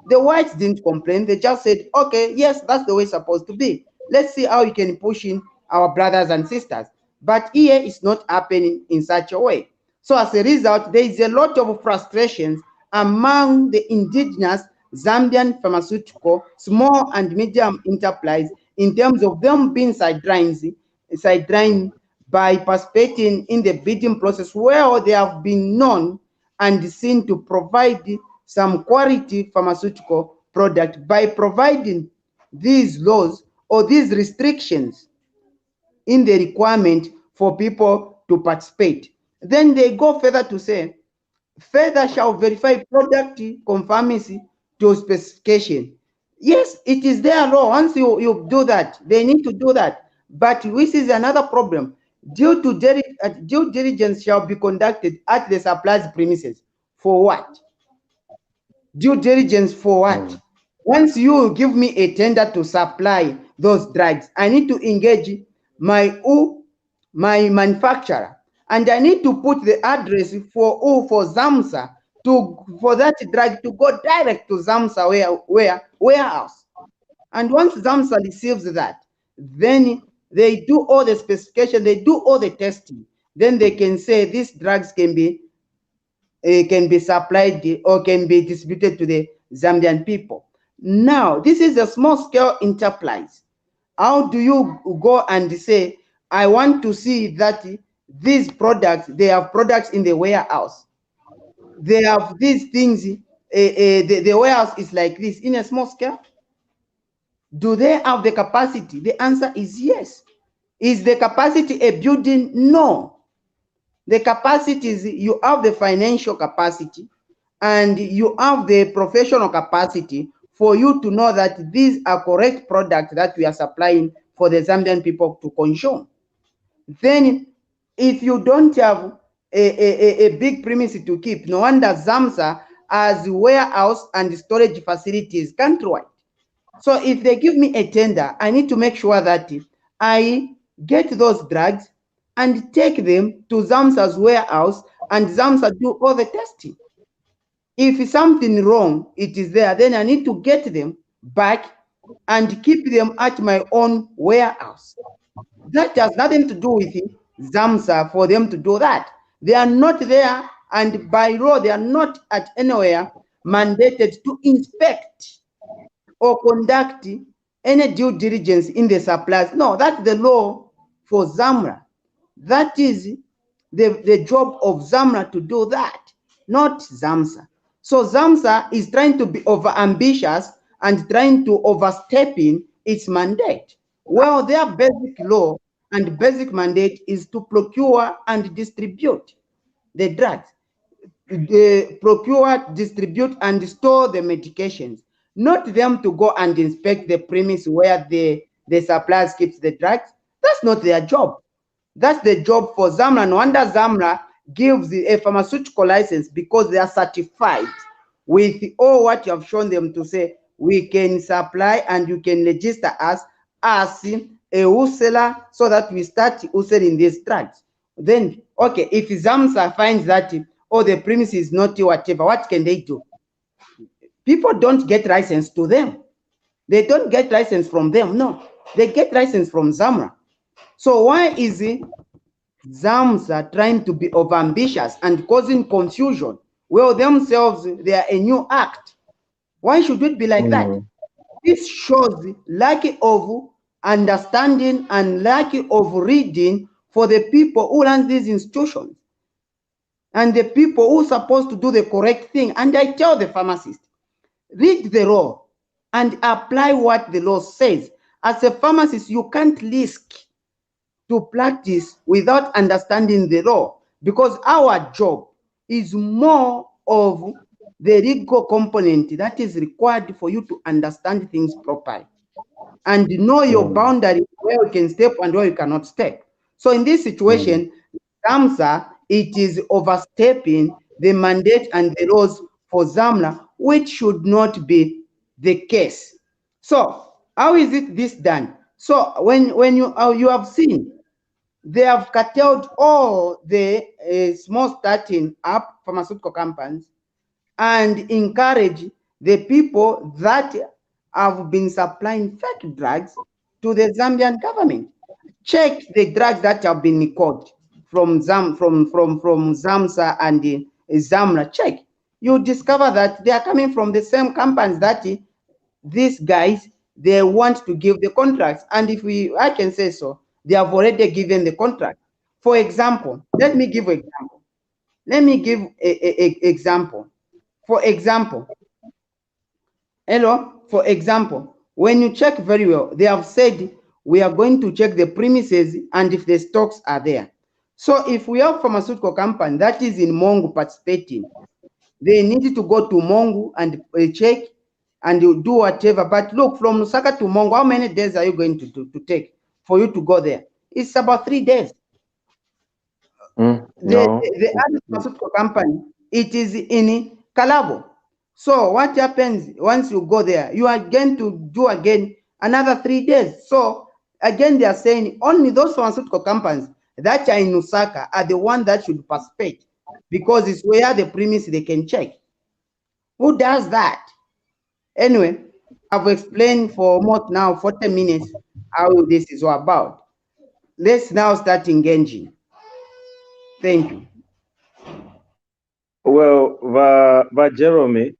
The whites didn't complain. They just said, okay, yes, that's the way it's supposed to be. Let's see how we can push in our brothers and sisters. But here it's not happening in such a way. So as a result, there is a lot of frustrations among the indigenous Zambian pharmaceutical small and medium enterprise in terms of them being sidelined by participating in the bidding process where they have been known and seen to provide some quality pharmaceutical product by providing these laws or these restrictions in the requirement for people to participate. Then they go further to say, further shall verify product conformity to specification. Yes, it is their law. Once you do that, they need to do that. But this is another problem. Due diligence shall be conducted at the supplier's premises. For what? Due diligence for what? Once you give me a tender to supply those drugs, I need to engage my manufacturer, and I need to put the address for Zamsa for that drug to go direct to Zamsa warehouse. And once Zamsa receives that, then they do all the specification, they do all the testing. Then they can say these drugs can be supplied or can be distributed to the Zambian people. Now, this is a small scale enterprise. How do you go and say, I want to see that these products, they have products in the warehouse. They have these things, the warehouse is like this in a small scale. Do they have the capacity? The answer is yes. Is the capacity a building? No. The capacity is you have the financial capacity and you have the professional capacity for you to know that these are correct products that we are supplying for the Zambian people to consume. Then if you don't have a big premises to keep, no wonder Zamsa has warehouse and storage facilities countrywide. So if they give me a tender, I need to make sure that I get those drugs and take them to Zamsa's warehouse and Zamsa do all the testing. If something wrong, it is there, then I need to get them back and keep them at my own warehouse. That has nothing to do with Zamsa for them to do that. They are not there, and by law, they are not at anywhere mandated to inspect or conduct any due diligence in the suppliers. No, that's the law for Zamra. That is the job of Zamra to do that, not Zamsa. So Zamsa is trying to be over ambitious and trying to overstepping its mandate. Well, their basic law and basic mandate is to procure and distribute the drugs. Procure, distribute, and store the medications, not them to go and inspect the premise where the suppliers keeps the drugs. That's not their job. That's the job for Zamra. No wonder Zamra gives a pharmaceutical license, because they are certified with all what you have shown them to say, we can supply and you can register us as a wholesaler so that we start wholesaling these drugs. Then, okay, if Zamsa finds that, oh, the premise is not whatever, what can they do? People don't get license to them. They don't get license from them. No, they get license from Zamra. So why is it Zamsa trying to be overambitious and causing confusion? Well, themselves, they are a new act. Why should it be like that? This shows lack of understanding and lack of reading for the people who run these institutions and the people who are supposed to do the correct thing. And I tell the pharmacist, read the law and apply what the law says. As a pharmacist, you can't risk to practice without understanding the law, because our job is more of the legal component that is required for you to understand things properly and know your boundary, where you can step and where you cannot step. So in this situation, Zamsa, it is overstepping the mandate and the laws for Zamla, which should not be the case. So how is this done? So when you have seen, they have curtailed all the small starting up pharmaceutical companies and encourage the people that have been supplying fake drugs to the Zambian government. Check the drugs that have been recalled from Zamsa and Zamra. Check. You discover that they are coming from the same companies that these guys they want to give the contracts. And if I can say so, they have already given the contract. For example, let me give example. Let me give a example. For example, hello, for example, when you check very well, they have said we are going to check the premises and if the stocks are there. So if we have pharmaceutical company that is in Mongu participating, they need to go to Mongu and check and you do whatever. But look, from Lusaka to Mongu, how many days are you going to take for you to go there? It's about 3 days. No. The other pharmaceutical company, it is in Kalabo. So what happens once you go there? You are going to do again another 3 days. So again, they are saying only those pharmaceutical companies that are in Lusaka are the ones that should participate because it's where the premise they can check. Who does that? Anyway, I've explained for almost now 40 minutes how this is all about. Let's now start engaging. Thank you. Well, Jerome,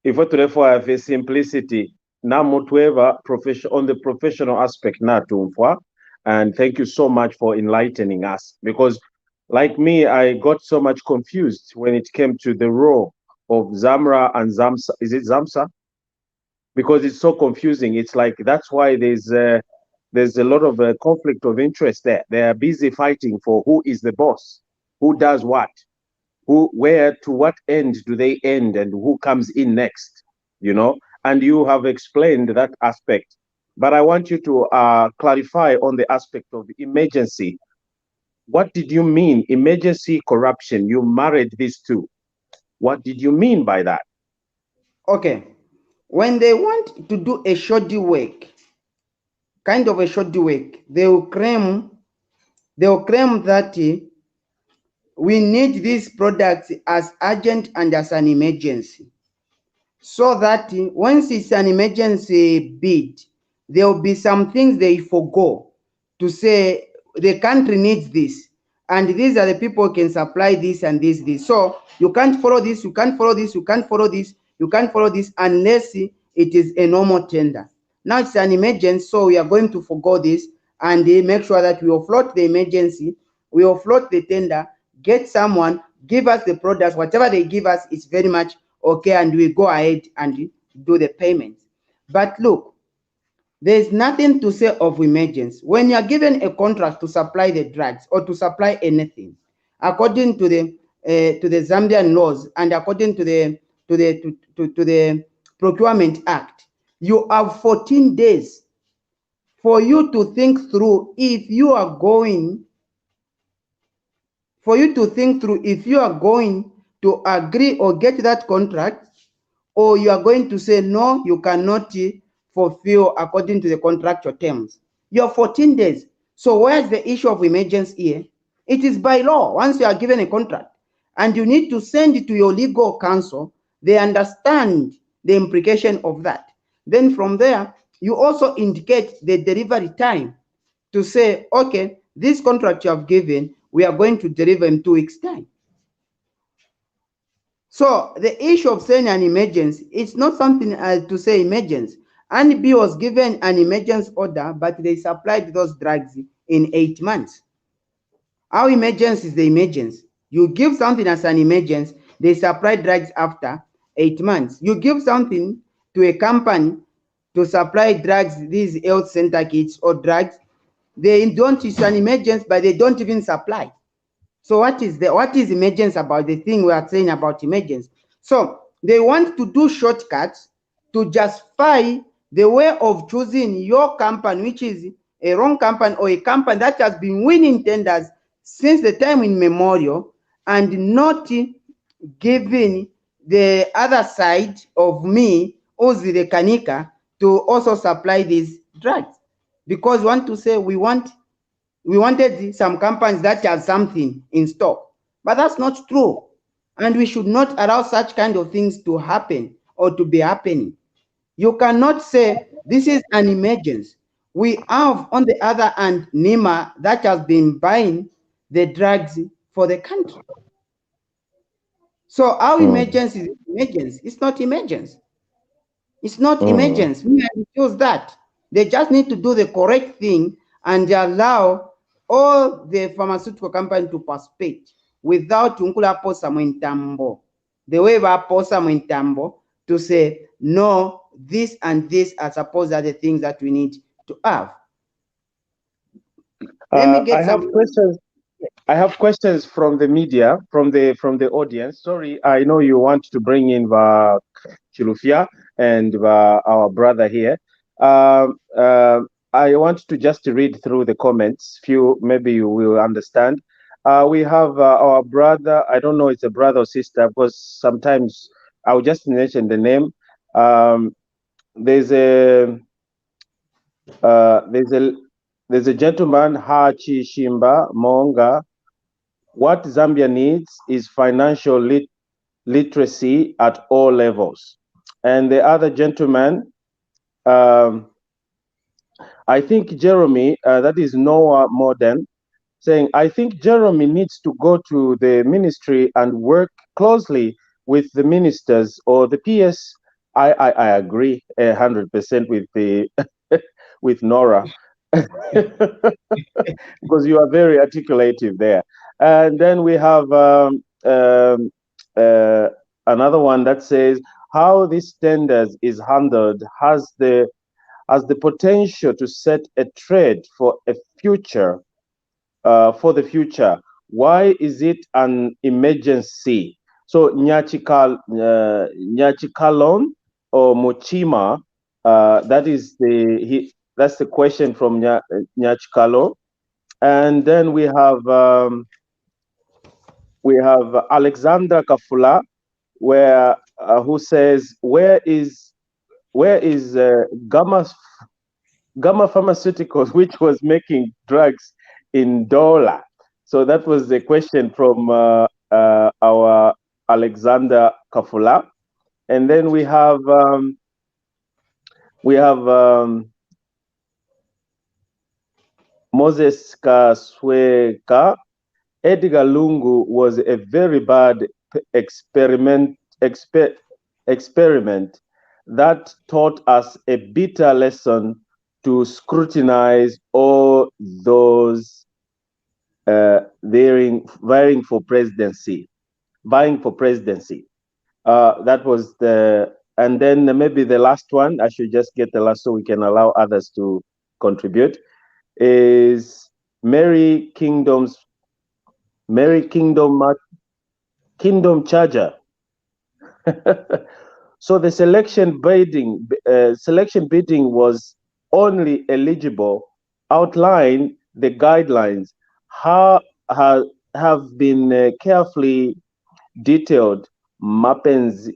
if what therefore have a simplicity, now whatever profession on the professional aspect now to and thank you so much for enlightening us because like me, I got so much confused when it came to the role of Zamra and Zamsa. Is it Zamsa? Because it's so confusing. It's like that's why there's a lot of conflict of interest there. They are busy fighting for who is the boss, who does what, who where to what end do they end, and who comes in next. You know, and you have explained that aspect. But I want you to clarify on the aspect of emergency. What did you mean, emergency corruption? You married these two. What did you mean by that? Okay. When they want to do a shoddy work, kind of a shoddy work, they will claim that we need these products as urgent and as an emergency. So that once it's an emergency bid, there will be some things they forgo to say the country needs this, and these are the people who can supply this and this. So you can't follow this, you can't follow this, you can't follow this, you can't follow this unless it is a normal tender. Now it's an emergency, so we are going to forgo this and make sure that we offload the emergency, we offload the tender, get someone, give us the products, whatever they give us is very much okay, and we go ahead and do the payments. But look, there is nothing to say of emergency. When you are given a contract to supply the drugs or to supply anything, according to the Zambian laws and according to the Procurement Act, you have 14 days for you to think through if you are going to agree or get that contract, or you are going to say no, you cannot fulfill according to the contractual terms. You have 14 days. So where's the issue of emergency here? It is by law. Once you are given a contract and you need to send it to your legal counsel, they understand the implication of that. Then from there, you also indicate the delivery time to say, okay, this contract you have given, we are going to deliver in 2 weeks' time. So the issue of saying an emergency, it's not something to say emergency. NB was given an emergency order, but they supplied those drugs in 8 months. How emergency is the emergency? You give something as an emergency, they supply drugs after 8 months. You give something to a company to supply drugs, these health center kits or drugs, they don't, it's an emergency, but they don't even supply. So what is emergency about the thing we are saying about emergency? So they want to do shortcuts to justify the way of choosing your company, which is a wrong company or a company that has been winning tenders since the time immemorial and not giving the other side of me, Ndeke Kanyika, to also supply these drugs. because we want to say we wanted some companies that have something in stock, but that's not true. And we should not allow such kind of things to happen or to be happening. You cannot say this is an emergency. We have, on the other hand, NEMA that has been buying the drugs for the country. So our emergency is emergency. It's not emergency. It's not emergency. We choose that. They just need to do the correct thing and allow all the pharmaceutical companies to participate without unkula posa mwentambo. The way we posa mwentambo to say, no, this and this are supposed are the things that we need to have. Let me get some questions. I have questions from the media, from the audience. Sorry, I know you want to bring in Chilufia and our brother here. I want to just read through the comments. Few, maybe you will understand. We have our brother. I don't know it's a brother or sister because sometimes I'll just mention the name. There's a gentleman, Hachi Shimba Monga. What Zambia needs is financial literacy at all levels. And the other gentleman, I think Jeremy, that is Noah Modern, saying, I think Jeremy needs to go to the ministry and work closely with the ministers or the PS. I agree 100% with the with Nora. Because you are very articulative there. And then we have another one that says how this tenders is handled has the potential to set a trend for a future for the future. Why is it an emergency? So Nyachikalon or Mochima, that is that's the question from Nyachikalo. And then we have Alexander Kafula, who says, where is Gamma Pharmaceuticals, which was making drugs in Dola? So that was the question from our Alexander Kafula. And then we have Moses Kasweka. Edgar Lungu was a very bad experiment that taught us a bitter lesson to scrutinize all those vying for presidency. That was and then maybe the last one, I should just get the last so we can allow others to contribute, is Kingdom Charger. So the selection bidding was only eligible. Outline the guidelines have been carefully detailed. Mapenzi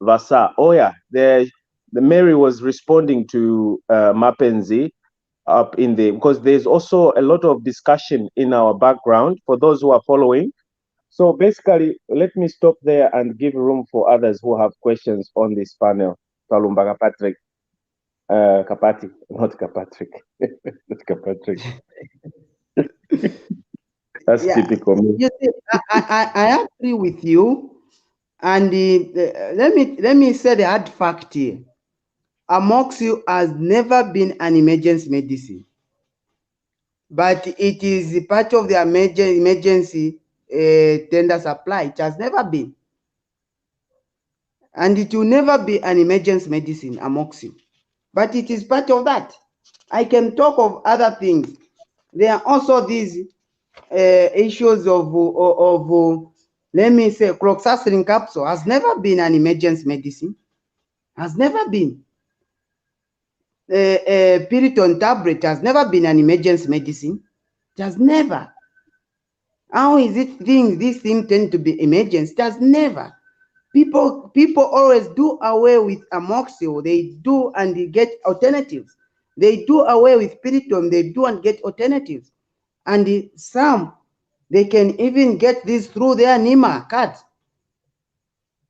Vasa. Oh yeah, the Mary was responding to Mapenzi up in the, because there's also a lot of discussion in our background for those who are following. So basically, let me stop there and give room for others who have questions on this panel. Palumbaga Patrick, Kapati, not Kapatrick, not Kapatrick. That's typical me. You see, I agree with you, and let me say the hard fact here. Amoxicillin has never been an emergency medicine, but it is part of the emergency tender supply. It has never been, and it will never be an emergency medicine, amoxicillin, but it is part of that. I can talk of other things. There are also these issues of let me say, cloxacillin capsule has never been an emergency medicine, has never been. Piriton tablet has never been an emergency medicine. It has never. How is it this thing tend to be emergency? It has never. People always do away with amoxicillin. They do, and they get alternatives. They do away with Piriton, they do and get alternatives. And some, they can even get this through their NEMA cards.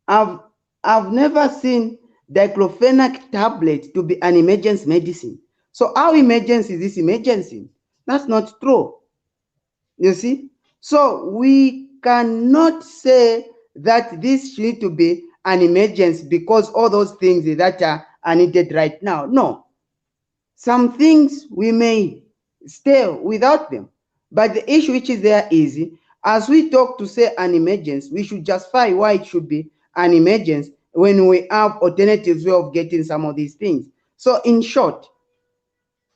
I've never seen diclofenac tablet to be an emergency medicine. So how emergency is this emergency? That's not true. You see? So we cannot say that this need to be an emergency because all those things that are needed right now. No. Some things we may stay without them. But the issue which is there is, as we talk to say an emergency, we should justify why it should be an emergency when we have alternatives way of getting some of these things. So in short,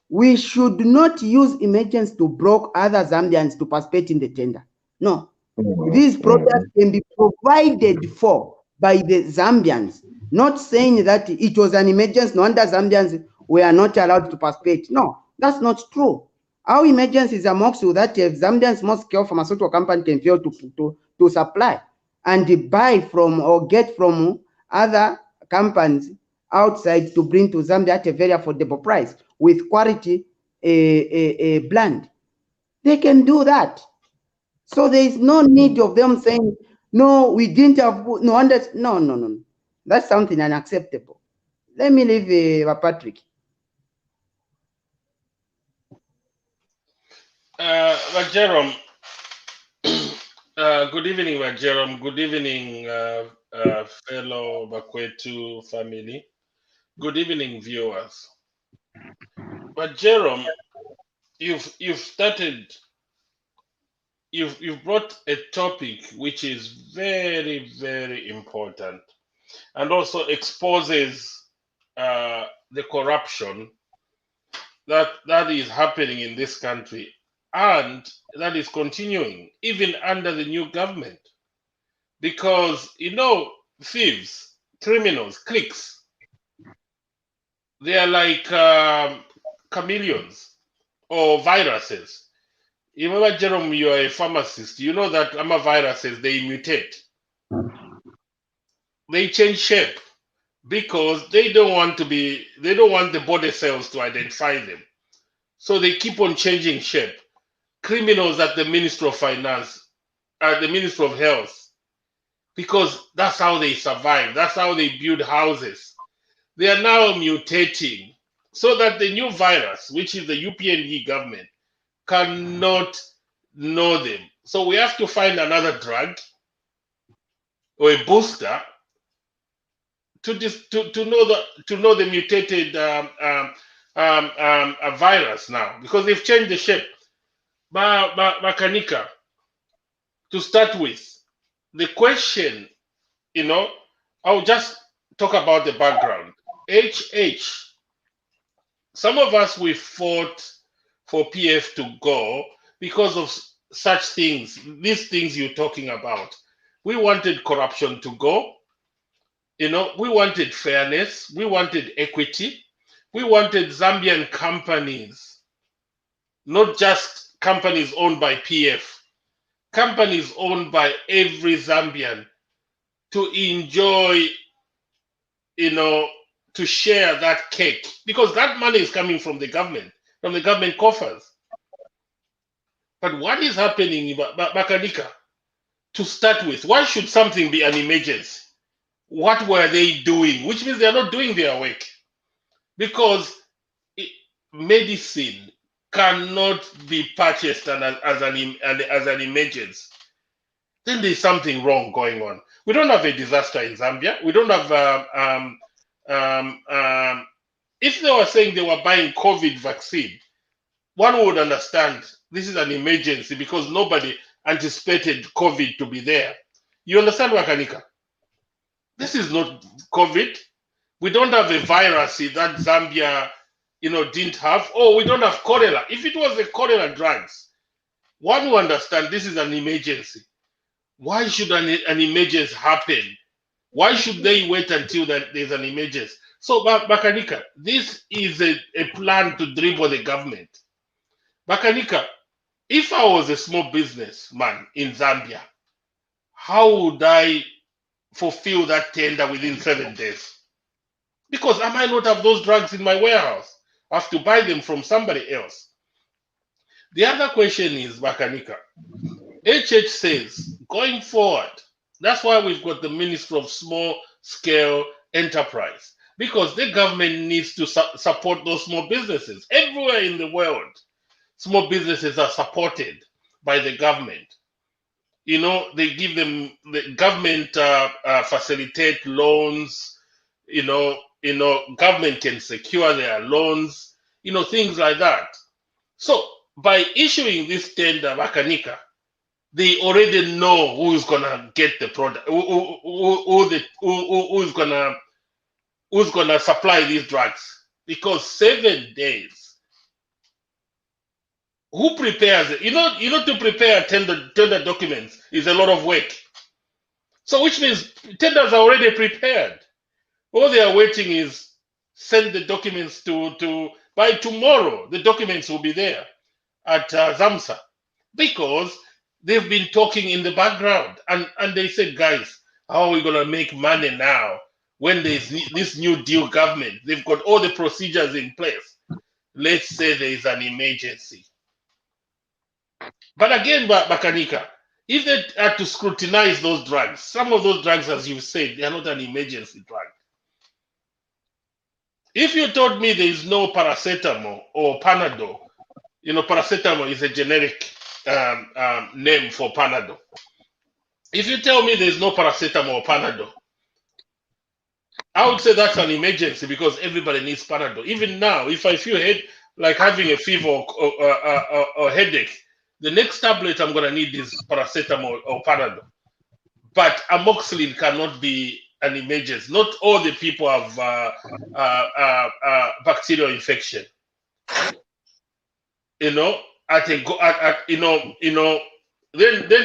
we should not use emergency to block other Zambians to participate in the tender. No. These products can be provided for by the Zambians, not saying that it was an emergency, no wonder Zambians were not allowed to participate. No, that's not true. Our emergency is amongst that Zambians most scale pharmaceutical company can fail to supply and buy from or get from other companies outside to bring to Zambia at a very affordable price with quality blend. They can do that. So there is no need of them saying, no, we didn't have, no, no. That's something unacceptable. Let me leave Patrick. Jerome, good evening, Jerome. Good evening, fellow Bakwetu family. Good evening, viewers. But Jerome, you've brought a topic which is very, very important, and also exposes the corruption that is happening in this country, and that is continuing even under the new government. Because thieves, criminals, cliques, they are like chameleons or viruses. You remember, Jerome, you are a pharmacist. You know that viruses, they mutate. They change shape because they don't want the body cells to identify them. So they keep on changing shape. Criminals at the Ministry of Finance, at the Ministry of Health, because that's how they survive. That's how they build houses. They are now mutating so that the new virus, which is the UPND government, cannot know them. So we have to find another drug or a booster to know the mutated virus now, because they've changed the shape. Kanyika, to start with, the question, I'll just talk about the background. Some of us, we fought for PF to go because of such things, these things you're talking about. We wanted corruption to go. We wanted fairness. We wanted equity. We wanted Zambian companies, not just companies owned by PF, companies owned by every Zambian, to enjoy, to share that cake, because that money is coming from the government coffers. But what is happening, Kanyika, to start with? Why should something be an emergency? What were they doing? Which means they are not doing their work. Because medicine cannot be purchased as an emergency. Then there's something wrong going on. We don't have a disaster in Zambia. We don't have if they were saying they were buying COVID vaccine, one would understand this is an emergency because nobody anticipated COVID to be there. You understand, Kanyika? This is not COVID. We don't have a virus that Zambia, didn't have. Oh, we don't have cholera. If it was the cholera drugs, one would understand this is an emergency. Why should an emergency happen? Why should they wait until that there's an emergency? So, Kanyika, this is a plan to dribble the government. Kanyika, if I was a small businessman in Zambia, how would I fulfill that tender within 7 days? Because I might not have those drugs in my warehouse. have to buy them from somebody else. The other question is, Bakanika, HH says, going forward, that's why we've got the Ministry of Small Scale Enterprise, because the government needs to support those small businesses. Everywhere in the world, small businesses are supported by the government. You know, they give them, the government facilitate loans, government can secure their loans, things like that. So by issuing this tender, Bakanika, they already know who's gonna get the product, who's gonna supply these drugs, because 7 days. Who prepares it? To prepare tender documents is a lot of work. So which means tenders are already prepared. All they are waiting is send the documents to by tomorrow. The documents will be there at Zamsa, because they've been talking in the background, and they said, guys, how are we gonna make money now when there's this new deal government? They've got all the procedures in place. Let's say there is an emergency. But again, Bakanika, if they are to scrutinize those drugs, some of those drugs, as you've said, they are not an emergency drug. If you told me there is no paracetamol or Panadol, paracetamol is a generic name for Panadol. If you tell me there's no paracetamol or Panadol, I would say that's an emergency, because everybody needs Panadol. Even now, if I feel like having a fever or headache, the next tablet I'm going to need is paracetamol or Panadol. But amoxicillin cannot be an emergency. Not all the people have bacterial infection. Then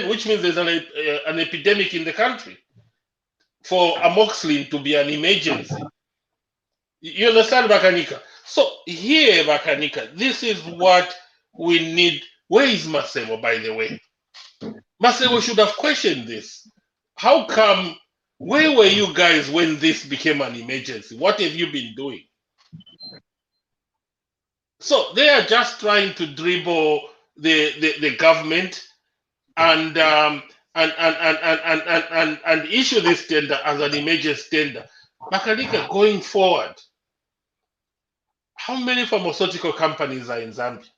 which means there's an epidemic in the country for amoxicillin to be an emergency. You understand, Bakanika? So here, Bakanika, this is what we need. Where is Masebo, by the way? Masebo should have questioned this. How come? Where were you guys when this became an emergency? What have you been doing? So they are just trying to dribble the government and issue this tender as an emergency tender. Bakanika, going forward, how many pharmaceutical companies are in Zambia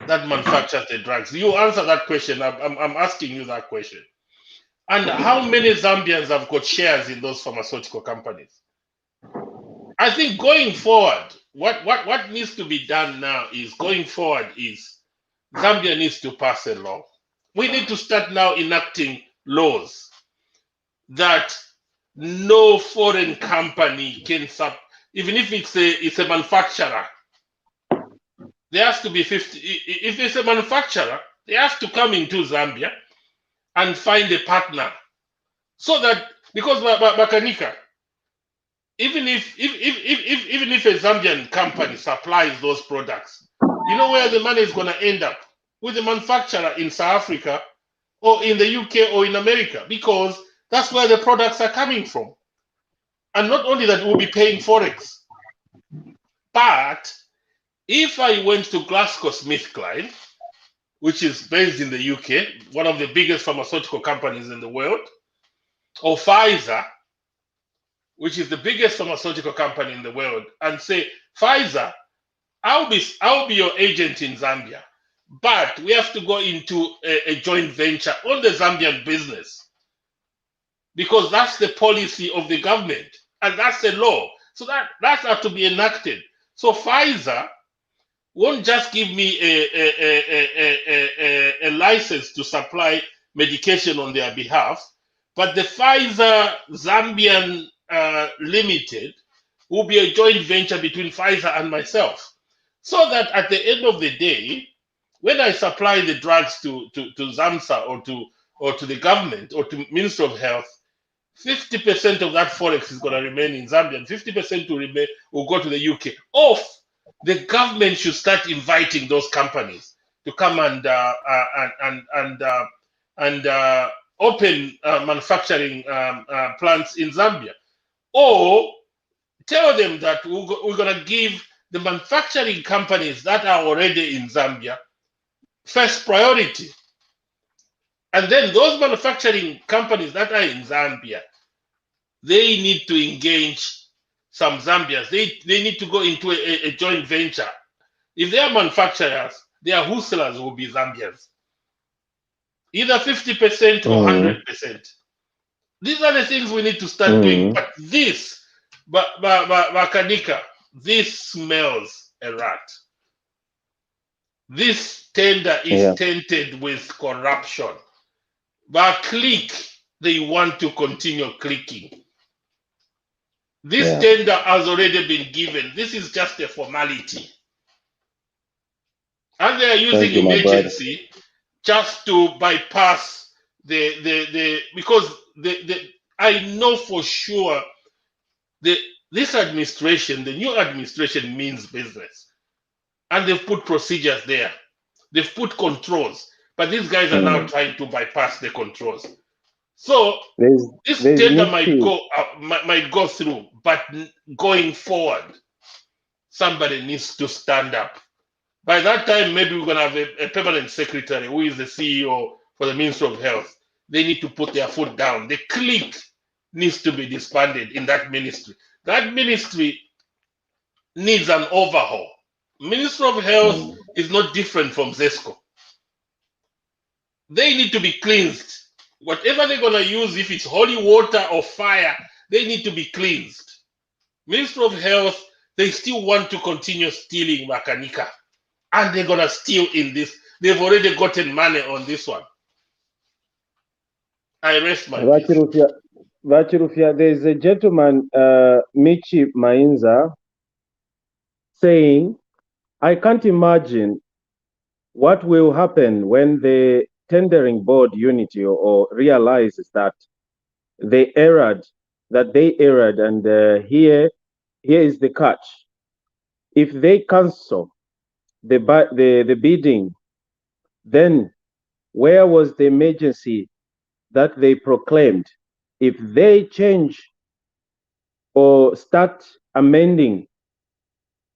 that manufacture the drugs? You answer that question. I'm asking you that question. And how many Zambians have got shares in those pharmaceutical companies? I think going forward, what needs to be done now is, Zambia needs to pass a law. We need to start now enacting laws that no foreign company can even if it's a manufacturer. There has to be 50. If it's a manufacturer, they have to come into Zambia and find a partner, so that, because Bakanika, even if a Zambian company supplies those products, you know where the money is going to end up? With the manufacturer in South Africa or in the UK or in America, because that's where the products are coming from. And not only that, we'll be paying forex. But if I went to GlaxoSmithKline, which is based in the UK, one of the biggest pharmaceutical companies in the world, or Pfizer, which is the biggest pharmaceutical company in the world, and say, Pfizer, I'll be your agent in Zambia, but we have to go into a joint venture on the Zambian business, because that's the policy of the government, and that's the law. So that has to be enacted. So Pfizer won't just give me a license to supply medication on their behalf, but the Pfizer Zambian Limited will be a joint venture between Pfizer and myself, so that at the end of the day, when I supply the drugs to Zamsa or to the government or to Ministry of Health, 50% of that forex is going to remain in Zambia, and 50% will go to the UK. The government should start inviting those companies to come and open manufacturing plants in Zambia, or tell them that we're going to give the manufacturing companies that are already in Zambia first priority. And then those manufacturing companies that are in Zambia, they need to engage some Zambians. They need to go into a joint venture. If they are manufacturers, their wholesalers will be Zambians. Either 50% or 100%. These are the things we need to start doing. But this, Kanyika, this smells a rat. This tender is tainted with corruption. But click, they want to continue clicking. This tender has already been given. This is just a formality. And they are using emergency just to bypass because I know for sure this administration, the new administration means business. And they've put procedures there. They've put controls. But these guys are now trying to bypass the controls. So this tender might go through, but going forward, somebody needs to stand up. By that time, maybe we're going to have a permanent secretary who is the CEO for the Ministry of Health. They need to put their foot down. The clique needs to be disbanded in that ministry. That ministry needs an overhaul. Ministry of Health is not different from ZESCO. They need to be cleansed. Whatever they're going to use, if it's holy water or fire, they need to be cleansed. Ministry of Health, they still want to continue stealing Kanyika. And they're going to steal in this. They've already gotten money on this one. I rest my case. Vachirufia, there's a gentleman, Michi Mainza, saying, I can't imagine what will happen when the tendering board unity or realizes that they erred, and here is the catch. If they cancel the bidding, then where was the emergency that they proclaimed? If they change or start amending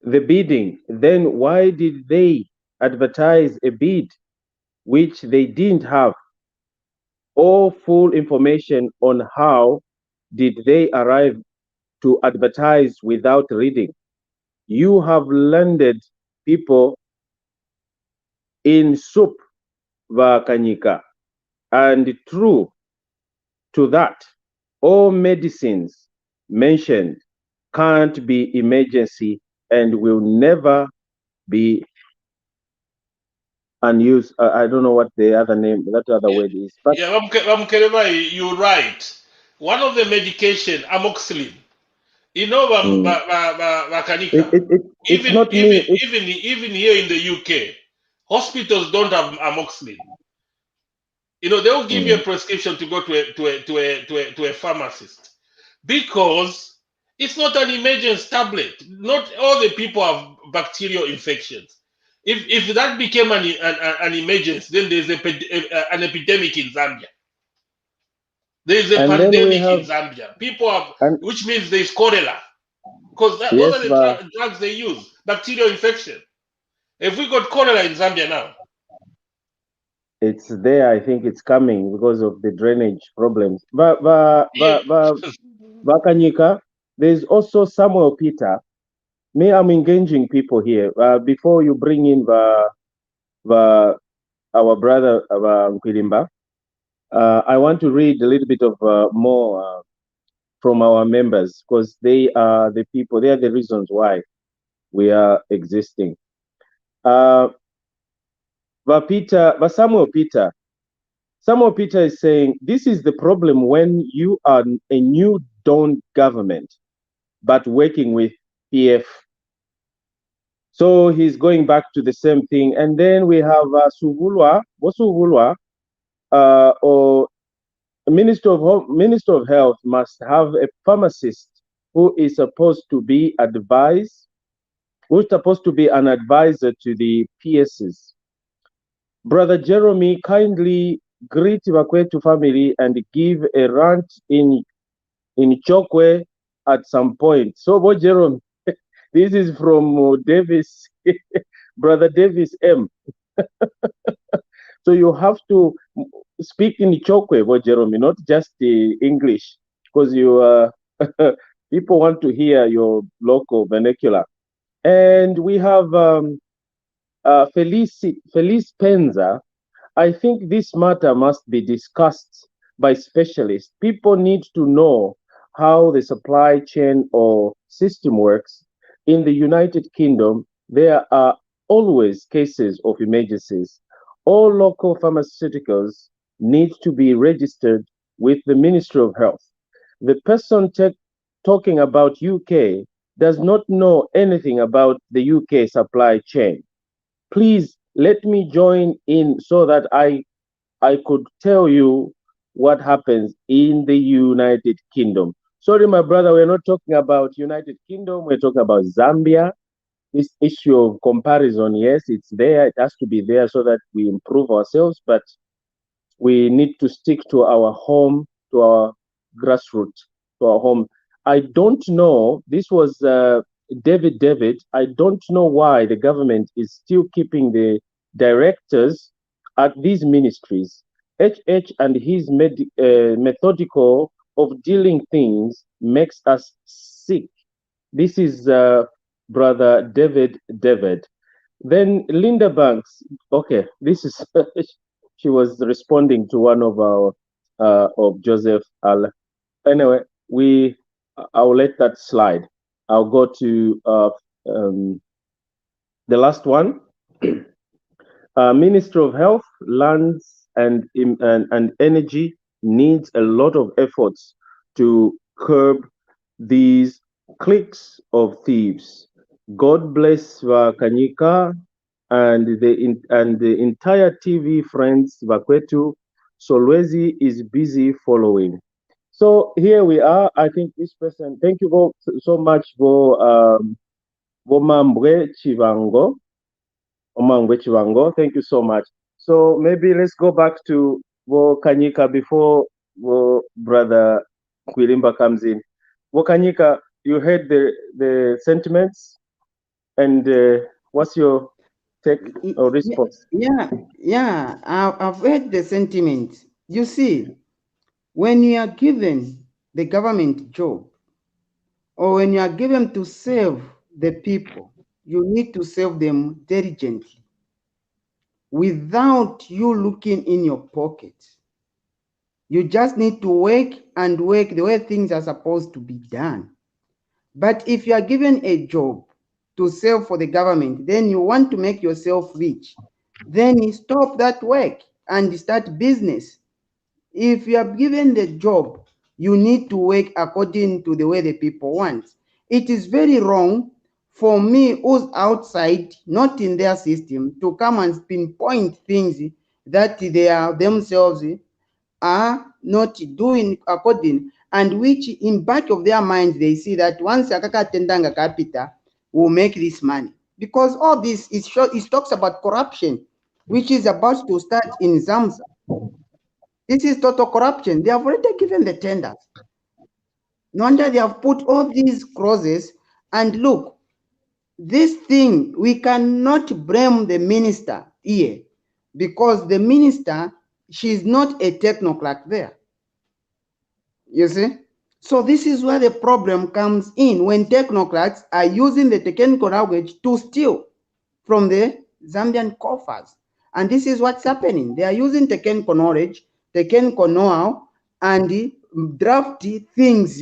the bidding, then why did they advertise a bid which they didn't have all full information on? How did they arrive to advertise without reading? You have landed people in soup, Kanyika, and true to that, all medicines mentioned can't be emergency and will never be unused. I don't know what the other name, that other word is. But you're right. One of the medication, amoxicillin. You know, Kanyika, even here in the UK, hospitals don't have amoxicillin. You know, they'll give you a prescription to go to a pharmacist because it's not an emergency tablet. Not all the people have bacterial infections. If that became an emergency, then there's an epidemic in Zambia. There's a pandemic in Zambia. People have, which means there's cholera. Because those are the drugs they use, bacterial infection. If we got cholera in Zambia now, it's there. I think it's coming because of the drainage problems. Kanyika, there's also Samuel Peter. I'm engaging people here. Before you bring in our brother Nkwilimba, I want to read a little bit of more from our members because they are the people. They are the reasons why we are existing. Samuel Peter is saying this is the problem when you are a new dawn government, but working with PF. So he's going back to the same thing. And then we have Suvulwa, or Minister of Health must have a pharmacist who is supposed to be an advisor to the PSs. Brother Jerome, kindly greet Vakwetu family and give a rant in Chokwe at some point. So, Jerome, This is from Davis, brother Davis M. So you have to speak in Chokwe, Jeremy, not just the English, because you people want to hear your local vernacular. And we have Felice Penza. I think this matter must be discussed by specialists. People need to know how the supply chain or system works. In the United Kingdom, there are always cases of emergencies. All local pharmaceuticals need to be registered with the Ministry of Health. The person talking about UK does not know anything about the UK supply chain. Please let me join in so that I could tell you what happens in the United Kingdom. Sorry, my brother, we're not talking about United Kingdom. We're talking about Zambia. This issue of comparison, yes, it's there. It has to be there so that we improve ourselves, but we need to stick to our home, to our grassroots, to our home. I don't know. This was David. I don't know why the government is still keeping the directors at these ministries. HH and his methodical of dealing things makes us sick. This is brother David. Then Linda Banks, okay, this is she was responding to one of our of Joseph Al. Anyway, I'll let that slide. I'll go to the last one. Minister of Health, Lands and Energy needs a lot of efforts to curb these cliques of thieves. God bless Kanyika and the entire TV friends Vakwetu. Solwezi is busy following. So here we are. I think this person. Thank you so much for Omambwe Chivango. Thank you so much. So maybe let's go back to Kanyika before brother Kwilimba comes in. Kanyika, you heard the sentiments, and what's your take or response? Yeah, I've heard the sentiment. You see, when you are given the government job, or when you are given to serve the people, you need to serve them diligently without you looking in your pocket. You just need to work and work the way things are supposed to be done. But if you are given a job to serve for the government, then you want to make yourself rich, then you stop that work and start business. If you are given the job, you need to work according to the way the people want. It is very wrong for me who's outside, not in their system, to come and pinpoint things that they are themselves are not doing according, and which in back of their minds they see that once akaka tendanga capita will make this money, because all this is short, it talks about corruption which is about to start in Zamsa. This is total corruption. They have already given the tenders. No wonder they have put all these clauses. And look, this thing, we cannot blame the minister here, because the minister, she's not a technocrat there. You see? So this is where the problem comes in, when technocrats are using the technical language to steal from the Zambian coffers. And this is what's happening. They are using technical knowledge, technical know-how, and draft things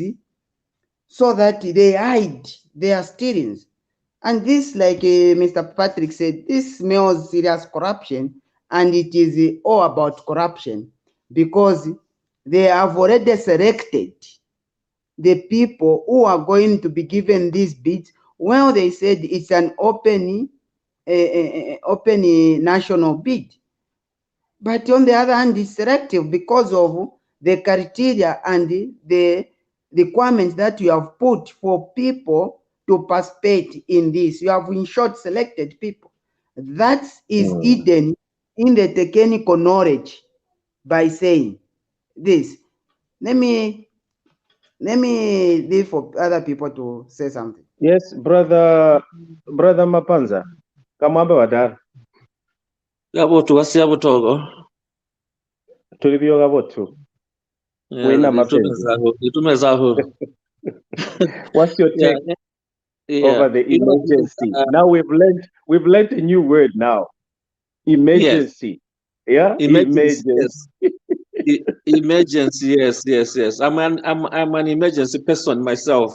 so that they hide their stealings. And this, like Mr. Patrick said, this smells serious corruption, and it is all about corruption, because they have already selected the people who are going to be given these bids. Well, they said it's an open national bid. But on the other hand, it's selective because of the criteria and the requirements that you have put for people to participate in this. You have in short selected people. That is hidden in the technical knowledge by saying this. Let me Let me leave for other people to say something. Yes, brother Mapanza. Kamwambe wadara. Yabotu wasiyabutogo. Tulibyoga botu. Wina mapenzi. Itumezaho. What's your take over the emergency? Now we've learned a new word now. Emergency. Yes. Yeah? Emergency. Yes. Emergency, yes. I'm an emergency person myself,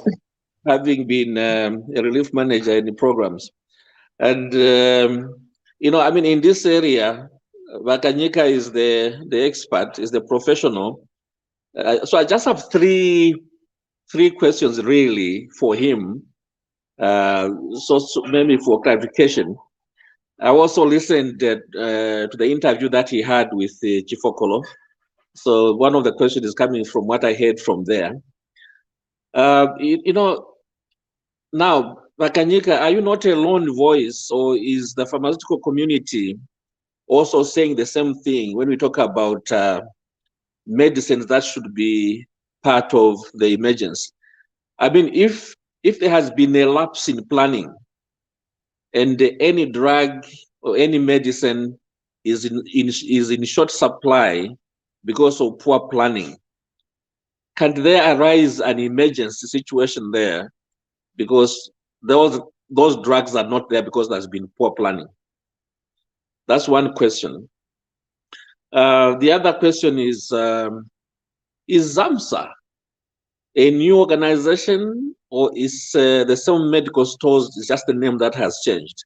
having been a relief manager in the programs. And in this area, Kanyika is the expert, is the professional. So I just have three questions really for him. So maybe for clarification. I also listened to the interview that he had with Chief Okolo. So one of the questions is coming from what I heard from there. Now, Kanyika, are you not a lone voice, or is the pharmaceutical community also saying the same thing when we talk about medicines that should be part of the emergency? I mean, if there has been a lapse in planning and any drug or any medicine is in short supply because of poor planning, can there arise an emergency situation there because those drugs are not there because there's been poor planning? That's one question. The other question is Zamsa a new organization, or is the same medical stores is just the name that has changed?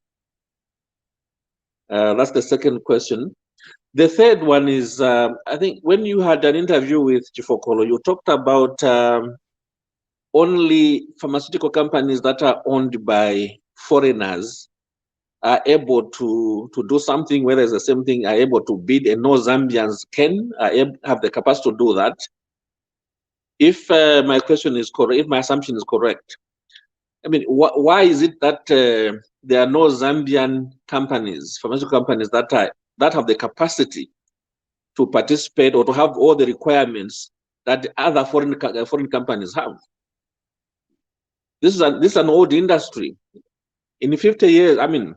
That's the second question. The third one is, I think when you had an interview with Chief Okolo, you talked about only pharmaceutical companies that are owned by foreigners are able to do something, whether it's the same thing, are able to bid, and no Zambians have the capacity to do that. If my question is correct, if my assumption is correct, I mean, why is it that there are no Zambian companies, pharmaceutical companies that have the capacity to participate or to have all the requirements that the other foreign companies have? This is an old industry. In 50 years, I mean,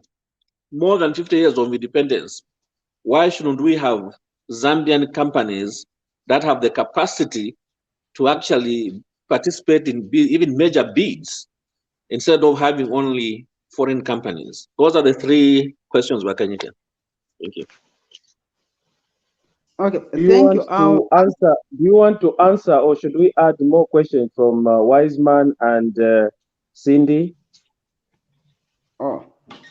more than 50 years of independence, why shouldn't we have Zambian companies that have the capacity to actually participate in even major bids instead of having only foreign companies? Those are the three questions, Wakanyika. Thank you. Okay, Do you thank want you. to answer? Do you want to answer, or should we add more questions from Wiseman and Cindy? Oh,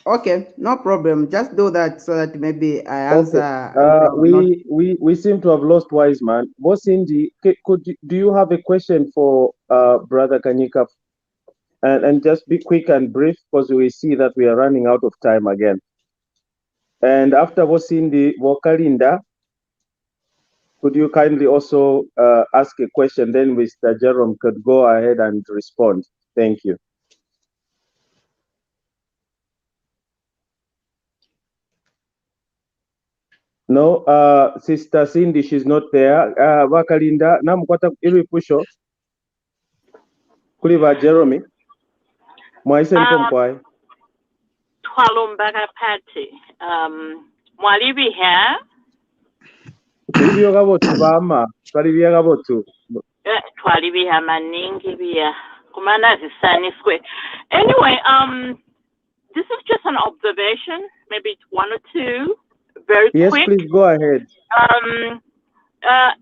okay, no problem. Just do that so that maybe I answer. Okay. We seem to have lost Wiseman. Boss Cindy, do you have a question for Brother Kanyika? And just be quick and brief because we see that we are running out of time again. And after Boss Cindy, Wokalinda, could you kindly also ask a question? Then Mr. Jerome could go ahead and respond. Thank you. No, Sister Cindy, she's not there. Wakalinda, namukwata ili pusho. Kuliva Jerome. Mwaise mkomkwai. Twalumbaga Patti. Mwalibi here. Tulibyoga botu bama. Twalibyoga botu. Twalibiha maningi biya. Kumana zisani square. Anyway, this is just an observation, maybe one or two, very quick. Yes, please go ahead.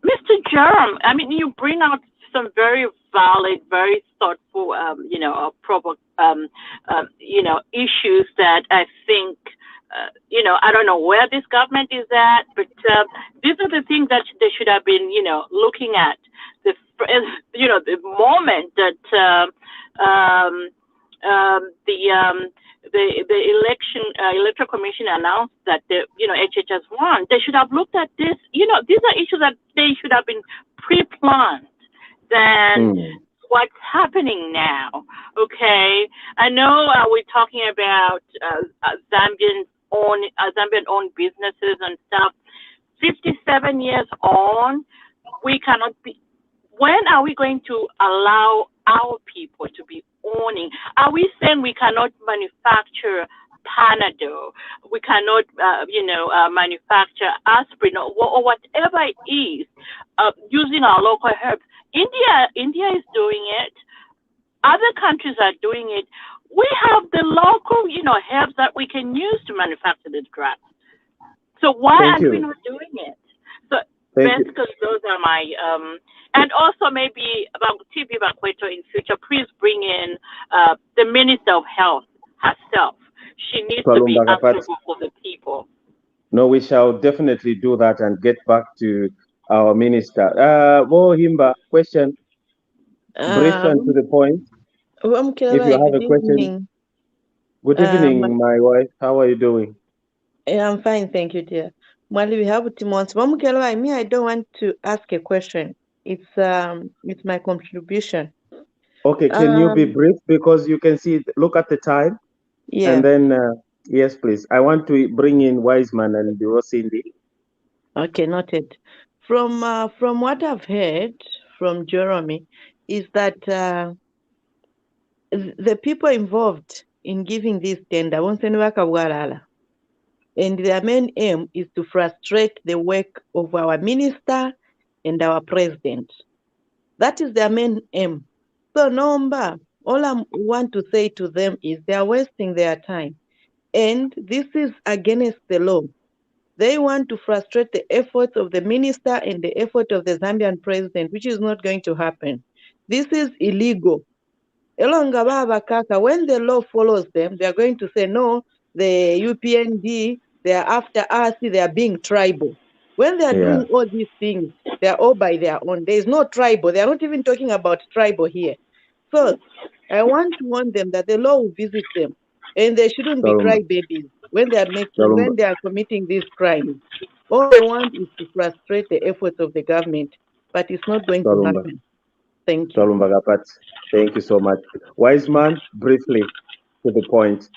Mr. Jerome, I mean, you bring out some very valid, very thoughtful, issues that I think, I don't know where this government is at, but these are the things that they should have been, looking at. The moment that the electoral commission announced that HH has won, they should have looked at this. These are issues that they should have been pre-planned than what's happening now. Okay, I know we're talking about Zambian-owned businesses and stuff. 57 years on, we cannot be. when are we going to allow our people to be owning? Are we saying we cannot manufacture Panadol? We cannot, manufacture aspirin or whatever it is using our local herbs. India is doing it. Other countries are doing it. We have the local, herbs that we can use to manufacture this drugs. So why Thank aren't we you. not doing it? So Thank you. basically, those are my and also maybe about TV Bakweto in future. Please bring in the Minister of Health herself. She needs to be answerable for the people. No, we shall definitely do that and get back to our minister. Himba, question, brief and to the point. If you have a question. Good evening, my wife. How are you doing? I'm fine, thank you, dear. Mwali, we have Timons. Me, I don't want to ask a question. It's my contribution. Okay, can you be brief because you can see? Look at the time, Yeah. and then yes, please. I want to bring in Wiseman and Cindy. Okay, noted. From what I've heard from Jerome, is that the people involved in giving this tender, and their main aim is to frustrate the work of our minister and our president. That is their main aim. So, Nomba, all I want to say to them is they are wasting their time. And this is against the law. They want to frustrate the efforts of the minister and the effort of the Zambian president, which is not going to happen. This is illegal. When the law follows them, they are going to say, no, the UPND, they are after us, they are being tribal. When they are doing all these things, they are all by their own. There is no tribal. They are not even talking about tribal here. So I want to warn them that the law will visit them, and they shouldn't be crybabies when they are committing these crimes. All they want is to frustrate the efforts of the government, but it's not going to happen. Thank you. Thank you so much. Wiseman, briefly to the point.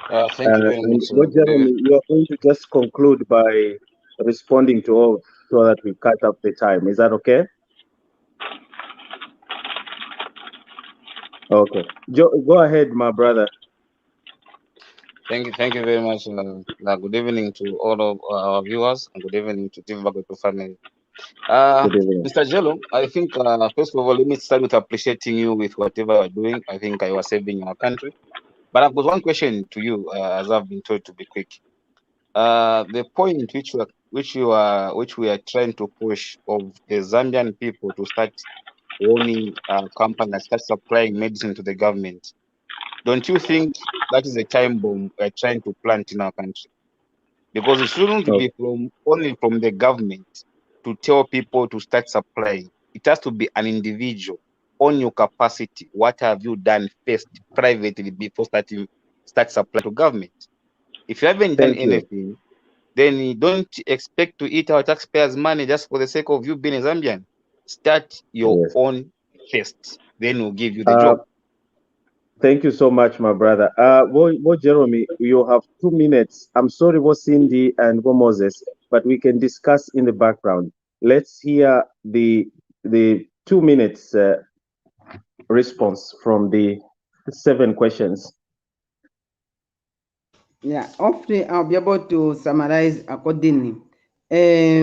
Thank you very much. Jeremy, you are going to just conclude by responding to all so that we cut up the time. Is that okay? Okay. Go ahead, my brother. Thank you very much. Good evening to all of our viewers, and good evening to TV Bagweto family. Mr. Jello, I think first of all, let me start with appreciating you with whatever you're doing. I think you are saving our country. But I've got one question to you, as I've been told to be quick. The point which we are trying to push of the Zambian people to start owning companies, start supplying medicine to the government. Don't you think that is a time bomb we're trying to plant in our country? Because it shouldn't be only from the government to tell people to start supplying. It has to be an individual on your capacity. What have you done first privately before start supplying to government? If you haven't done anything, then you don't expect to eat our taxpayers' money just for the sake of you being a Zambian. Start your own first, then we'll give you the job. Thank you so much, my brother. Jeremy, you have 2 minutes. I'm sorry, Cindy and Moses, but we can discuss in the background. Let's hear the 2 minutes response from the 7 questions. Yeah, hopefully I'll be able to summarize accordingly. I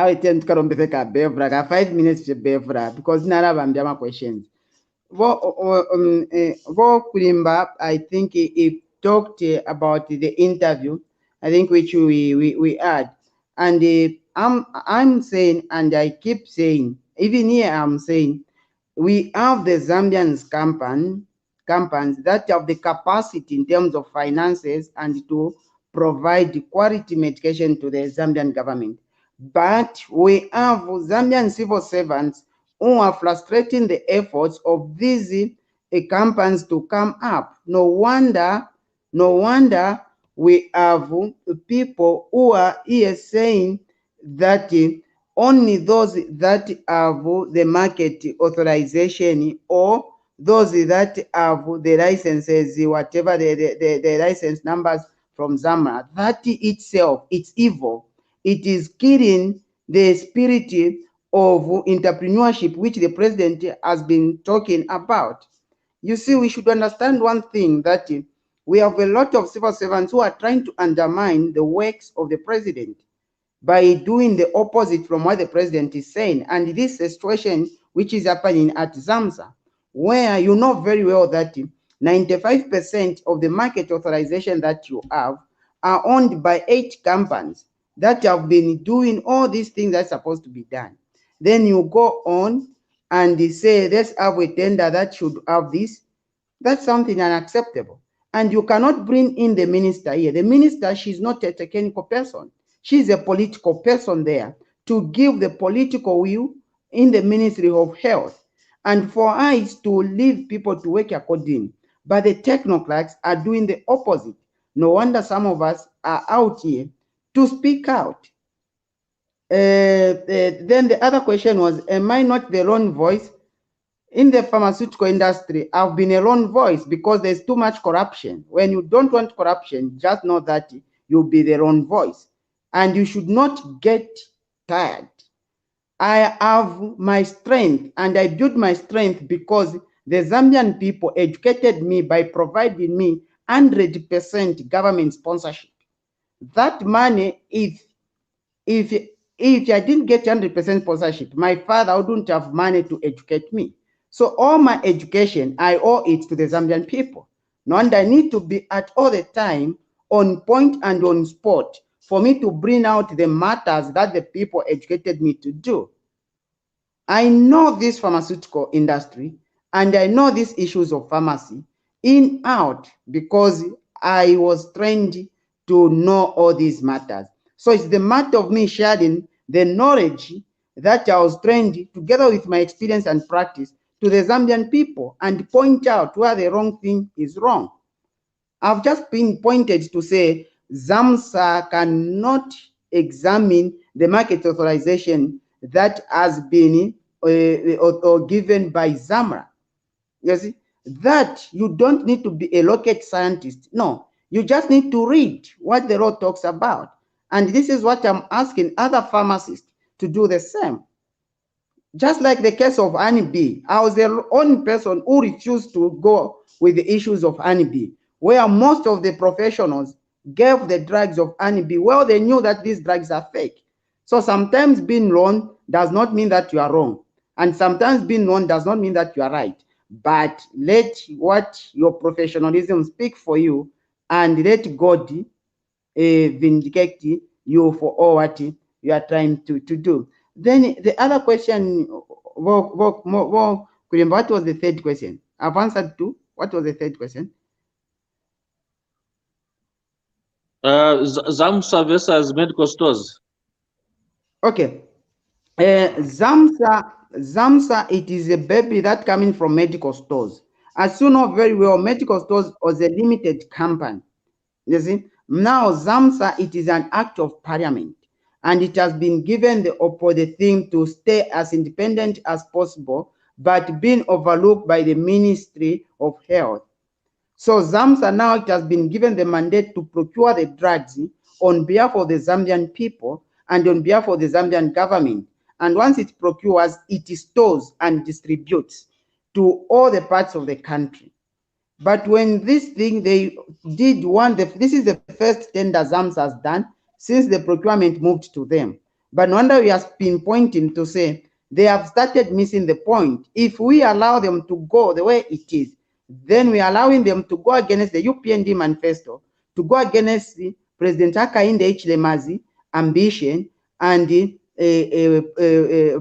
intend to bevra 5 minutes to bevra because nara bambia questions. Kulimba, I think he talked about the interview, I think which we had, and I'm saying, and I keep saying, even here I'm saying, we have the Zambian companies that have the capacity in terms of finances and to provide quality medication to the Zambian government. But we have Zambian civil servants who are frustrating the efforts of these companies to come up. No wonder we have people who are here saying that only those that have the market authorization or those that have the licenses, whatever the license numbers from Zambia, that itself, it's evil. It is killing the spirit of entrepreneurship, which the president has been talking about. You see, we should understand one thing, that we have a lot of civil servants who are trying to undermine the works of the president by doing the opposite from what the president is saying. And this is a situation which is happening at Zamsa, where you know very well that 95% of the market authorization that you have are owned by 8 companies that have been doing all these things that's supposed to be done. Then you go on and say, let's have a tender that should have this. That's something unacceptable. And you cannot bring in the minister here. The minister, she's not a technical person. She's a political person there to give the political will in the Ministry of Health. And for us to leave people to work according. But the technocrats are doing the opposite. No wonder some of us are out here to speak out. Then the other question was, am I not the lone voice? In the pharmaceutical industry, I've been a lone voice because there's too much corruption. When you don't want corruption, just know that you'll be the lone voice. And you should not get tired. I have my strength, and I built my strength because the Zambian people educated me by providing me 100% government sponsorship. That money, if I didn't get 100% sponsorship, my father wouldn't have money to educate me. So all my education, I owe it to the Zambian people. No, and I need to be at all the time on point and on spot for me to bring out the matters that the people educated me to do. I know this pharmaceutical industry and I know these issues of pharmacy in out because I was trained to know all these matters. So it's the matter of me sharing the knowledge that I was trained together with my experience and practice to the Zambian people and point out where the wrong thing is wrong. I've just been pointed to say Zamsa cannot examine the market authorization that has been or given by Zamra. You see, that you don't need to be a rocket scientist. No, you just need to read what the law talks about. And this is what I'm asking other pharmacists to do the same. Just like the case of honeybee, I was the only person who refused to go with the issues of honeybee, where most of the professionals gave the drugs of honeybee. Well, they knew that these drugs are fake. So sometimes being wrong does not mean that you are wrong. And sometimes being wrong does not mean that you are right. But let what your professionalism speak for you, and let God vindicate you for all what you are trying to do. Then the other question, what was the third question? I've answered two. What was the third question? Zamsa versus medical stores. Okay. Zamsa, it is a baby that coming from medical stores. As you know very well, medical stores was a limited company. You see, now Zamsa, it is an act of parliament, and it has been given the opposite thing to stay as independent as possible, but being overlooked by the Ministry of Health. So Zamsa now it has been given the mandate to procure the drugs on behalf of the Zambian people and on behalf of the Zambian government. And once it procures, it stores and distributes to all the parts of the country. But when this thing, they did one, this is the first tender Zamsa has done since the procurement moved to them. But no wonder we are pinpointing to say they have started missing the point. If we allow them to go the way it is, then we are allowing them to go against the UPND manifesto, to go against the President Hakainde Hichilema's ambition and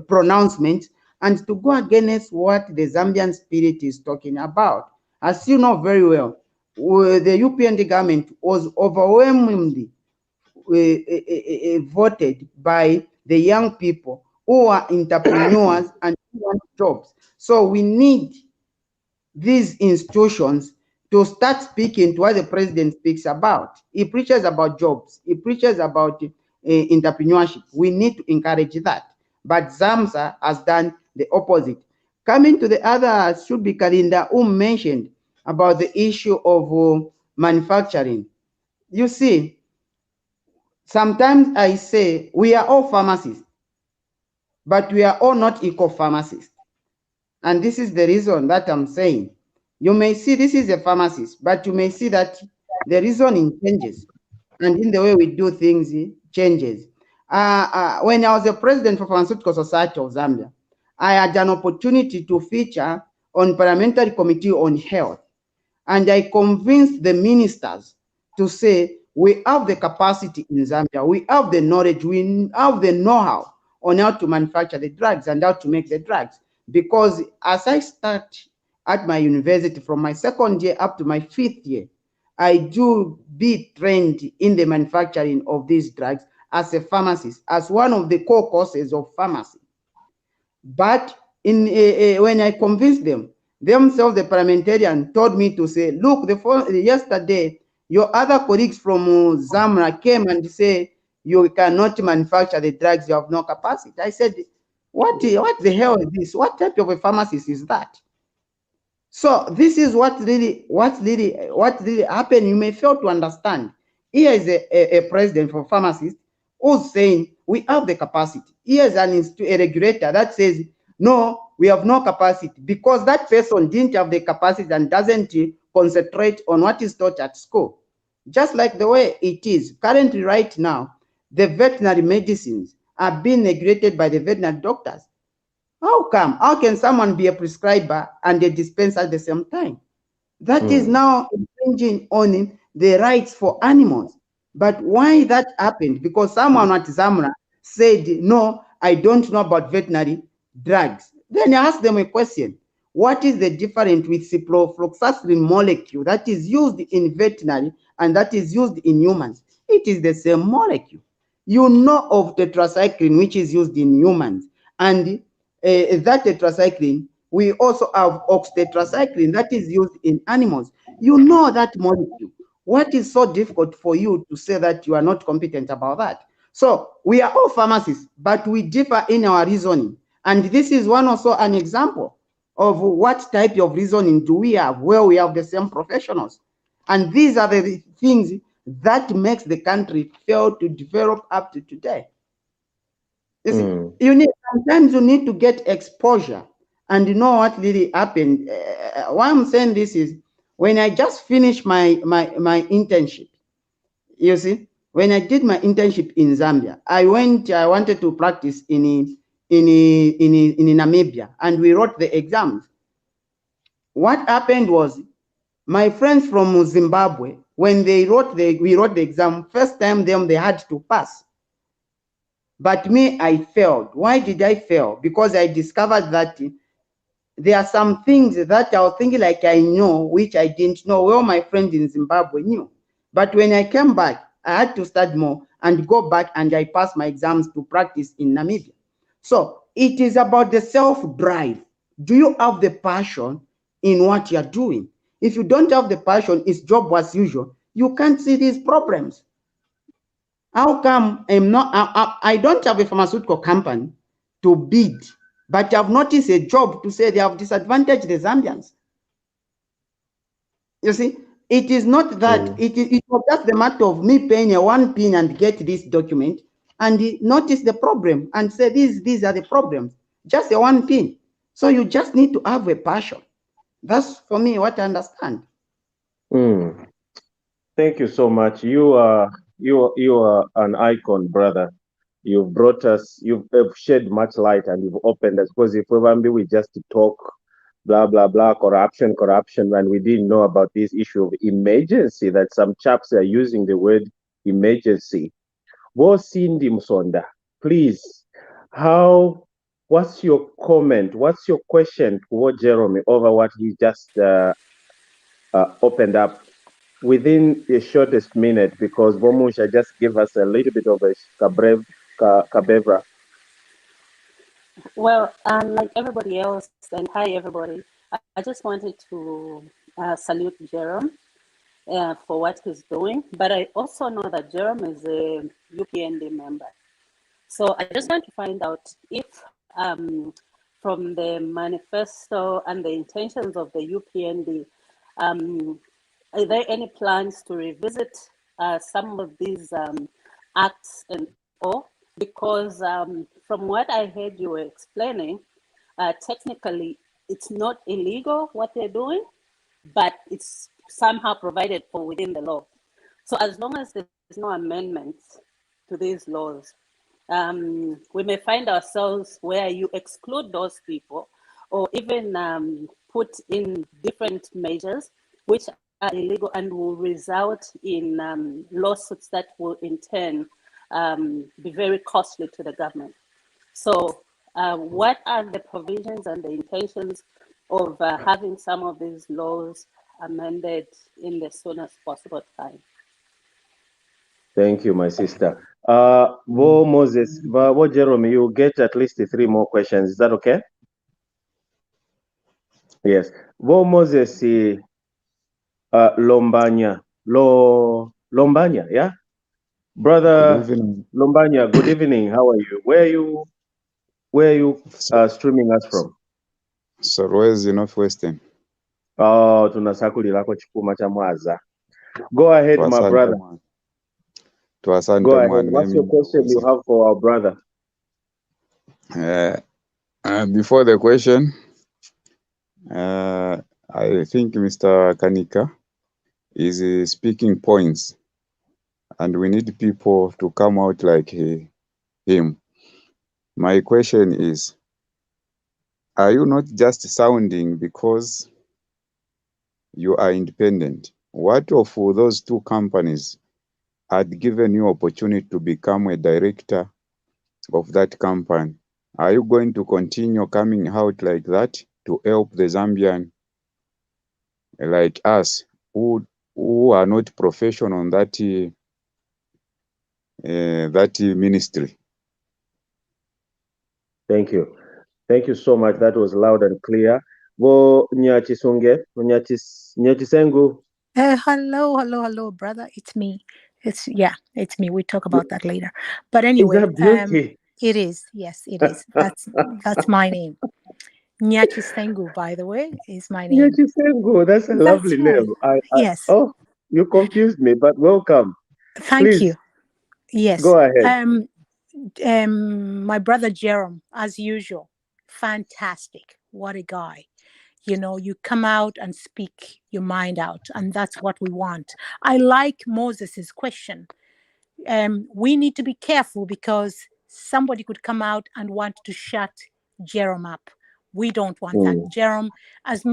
pronouncements, and to go against what the Zambian spirit is talking about. As you know very well, the UPND government was overwhelmingly voted by the young people who are entrepreneurs and who want jobs. So we need these institutions to start speaking to what the president speaks about. He preaches about jobs. He preaches about entrepreneurship. We need to encourage that. But Zamsa has done the opposite. Coming to the other, should be Kalinda, who mentioned about the issue of manufacturing. You see, sometimes I say we are all pharmacists, but we are all not equal pharmacists. And this is the reason that I'm saying. You may see this is a pharmacist, but you may see that the reasoning changes. And in the way we do things changes. When I was the president for Pharmaceutical Society of Zambia, I had an opportunity to feature on Parliamentary Committee on Health. And I convinced the ministers to say, we have the capacity in Zambia, we have the knowledge, we have the know-how on how to manufacture the drugs and how to make the drugs. Because as I start at my university from my second year up to my 5th year, I do be trained in the manufacturing of these drugs as a pharmacist, as one of the core courses of pharmacy. But when I convinced them, themselves, the parliamentarian, told me to say, look, yesterday, your other colleagues from Zamra came and say, you cannot manufacture the drugs, you have no capacity. I said, what the hell is this? What type of a pharmacist is that? So this is what really happened. You may fail to understand. Here is a president for pharmacists who's saying we have the capacity. Here is a regulator that says no, we have no capacity because that person didn't have the capacity and doesn't concentrate on what is taught at school. Just like the way it is currently right now, the veterinary medicines are being neglected by the veterinary doctors. How come? How can someone be a prescriber and a dispenser at the same time? That is now infringing on the rights for animals. But why that happened? Because someone at Zamra said, no, I don't know about veterinary drugs. Then I asked them a question. What is the difference with ciprofloxacin molecule that is used in veterinary and that is used in humans? It is the same molecule. You know of tetracycline, which is used in humans, and that tetracycline, we also have oxytetracycline that is used in animals. You know that molecule. What is so difficult for you to say that you are not competent about that? So we are all pharmacists, but we differ in our reasoning. And this is one also an example of what type of reasoning do we have where we have the same professionals. And these are the things that makes the country fail to develop up to today. Sometimes you need to get exposure and you know what really happened. Why I'm saying this is when I just finished my internship. You see, when I did my internship in Zambia, I wanted to practice in Namibia, and we wrote the exams. What happened was my friends from Zimbabwe, when we wrote the exam, first time they had to pass. But me, I failed. Why did I fail? Because I discovered that there are some things that I was thinking like I know, which I didn't know. Well, my friends in Zimbabwe knew. But when I came back, I had to study more and go back, and I passed my exams to practice in Namibia. So it is about the self-drive. Do you have the passion in what you're doing? If you don't have the passion, it's job as usual. You can't see these problems. How come I don't have a pharmaceutical company to bid, but I've noticed a job to say they have disadvantaged the Zambians? You see, it is not that it was just the matter of me paying a 1 pin and get this document and notice the problem and say these are the problems. Just a 1 pin. So you just need to have a passion. That's for me what I understand. Thank you so much. You are an icon, brother. You've brought us. You've shed much light, and you've opened us. Because if we just talk, blah blah blah, corruption, and we didn't know about this issue of emergency. That some chaps are using the word emergency. Wo Cindy Musonda, please. What's your comment? What's your question toward Jeremy over what he just opened up within the shortest minute, because Bomusha just gave us a little bit of a kabevra. Well, like everybody else, and hi everybody, I just wanted to salute Jerome for what he's doing, but I also know that Jerome is a UPND member. So I just want to find out if from the manifesto and the intentions of the UPND, are there any plans to revisit some of these acts and all, because from what I heard you were explaining, technically it's not illegal what they're doing, but it's somehow provided for within the law. So as long as there's no amendments to these laws, we may find ourselves where you exclude those people, or even put in different measures which are illegal and will result in lawsuits that will in turn be very costly to the government. So what are the provisions and the intentions of having some of these laws amended in the soonest possible time? Thank you, my sister. Bo Moses, Bo Jerome, you get at least 3 more questions. Is that okay? Yes. Bo Moses, Lombanya, Lombanya, yeah? Brother Lombanya, good evening. How are you? Where are you streaming us from? Sorwezi Northwestern. Oh, tunasakulilako chikuma cha Mwaza. Go ahead, my brother. Go ahead. What's your question you have for our brother? Before the question, I think Mr. Kanyika is speaking points, and we need people to come out like him. My question is, are you not just sounding because you are independent? What of those 2 companies had given you opportunity to become a director of that company? Are you going to continue coming out like that to help the Zambian like us who are not professional on that ministry? Thank you. Thank you so much. That was loud and clear. Wo Nyachisunge, Nyachisengu. Hello, brother. It's me. It's me. We talk about that later. But anyway, is that beauty? It is. Yes, it is. That's my name. Nyachisengu, by the way, is my name. Nyachisengu, that's a lovely name. Yes. Oh, you confused me, but welcome. Thank you. Yes. Go ahead. My brother Jerome, as usual, fantastic. What a guy. You know, you come out and speak your mind out, and that's what we want. I like Moses's question. We need to be careful because somebody could come out and want to shut Jerome up. We don't want that. Jerome, as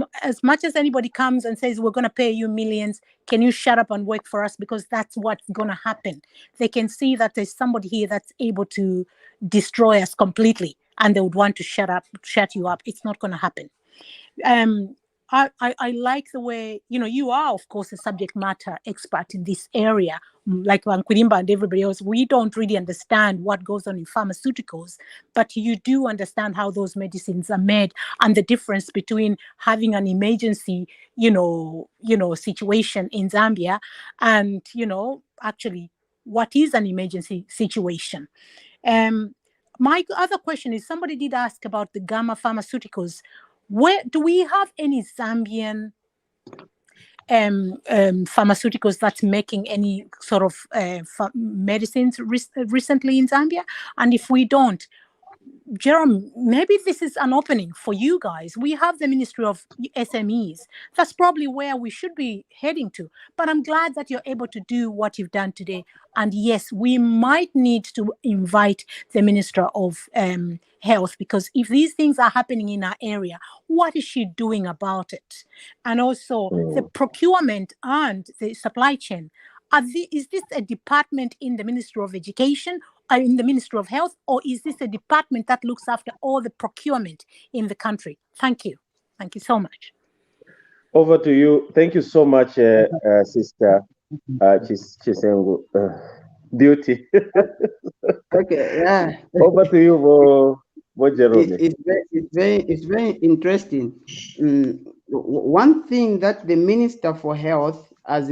much as anybody comes and says, we're going to pay you millions, can you shut up and work for us? Because that's what's going to happen. They can see that there's somebody here that's able to destroy us completely, and they would want to shut you up. It's not going to happen. I like the way, you are, of course, a subject matter expert in this area, like Wankurimba and everybody else. We don't really understand what goes on in pharmaceuticals, but you do understand how those medicines are made and the difference between having an emergency, situation in Zambia and, actually what is an emergency situation. My other question is, somebody did ask about the Gamma Pharmaceuticals. Where do we have any Zambian pharmaceuticals that's making any sort of medicines recently in Zambia? And if we don't, Jerome, maybe this is an opening for you guys. We have the Ministry of SMEs. That's probably where we should be heading to. But I'm glad that you're able to do what you've done today. And yes, we might need to invite the Minister of Health, because if these things are happening in our area, what is she doing about it? And also the procurement and the supply chain. Is this a department in the Ministry of Education, in the Ministry of Health, or is this a department that looks after all the procurement in the country? Thank you. Thank you so much. Over to you. Thank you so much, Sister Chisengu. Beauty. Okay, yeah. Over to you, Jerome. It's very interesting. One thing that the Minister for Health she has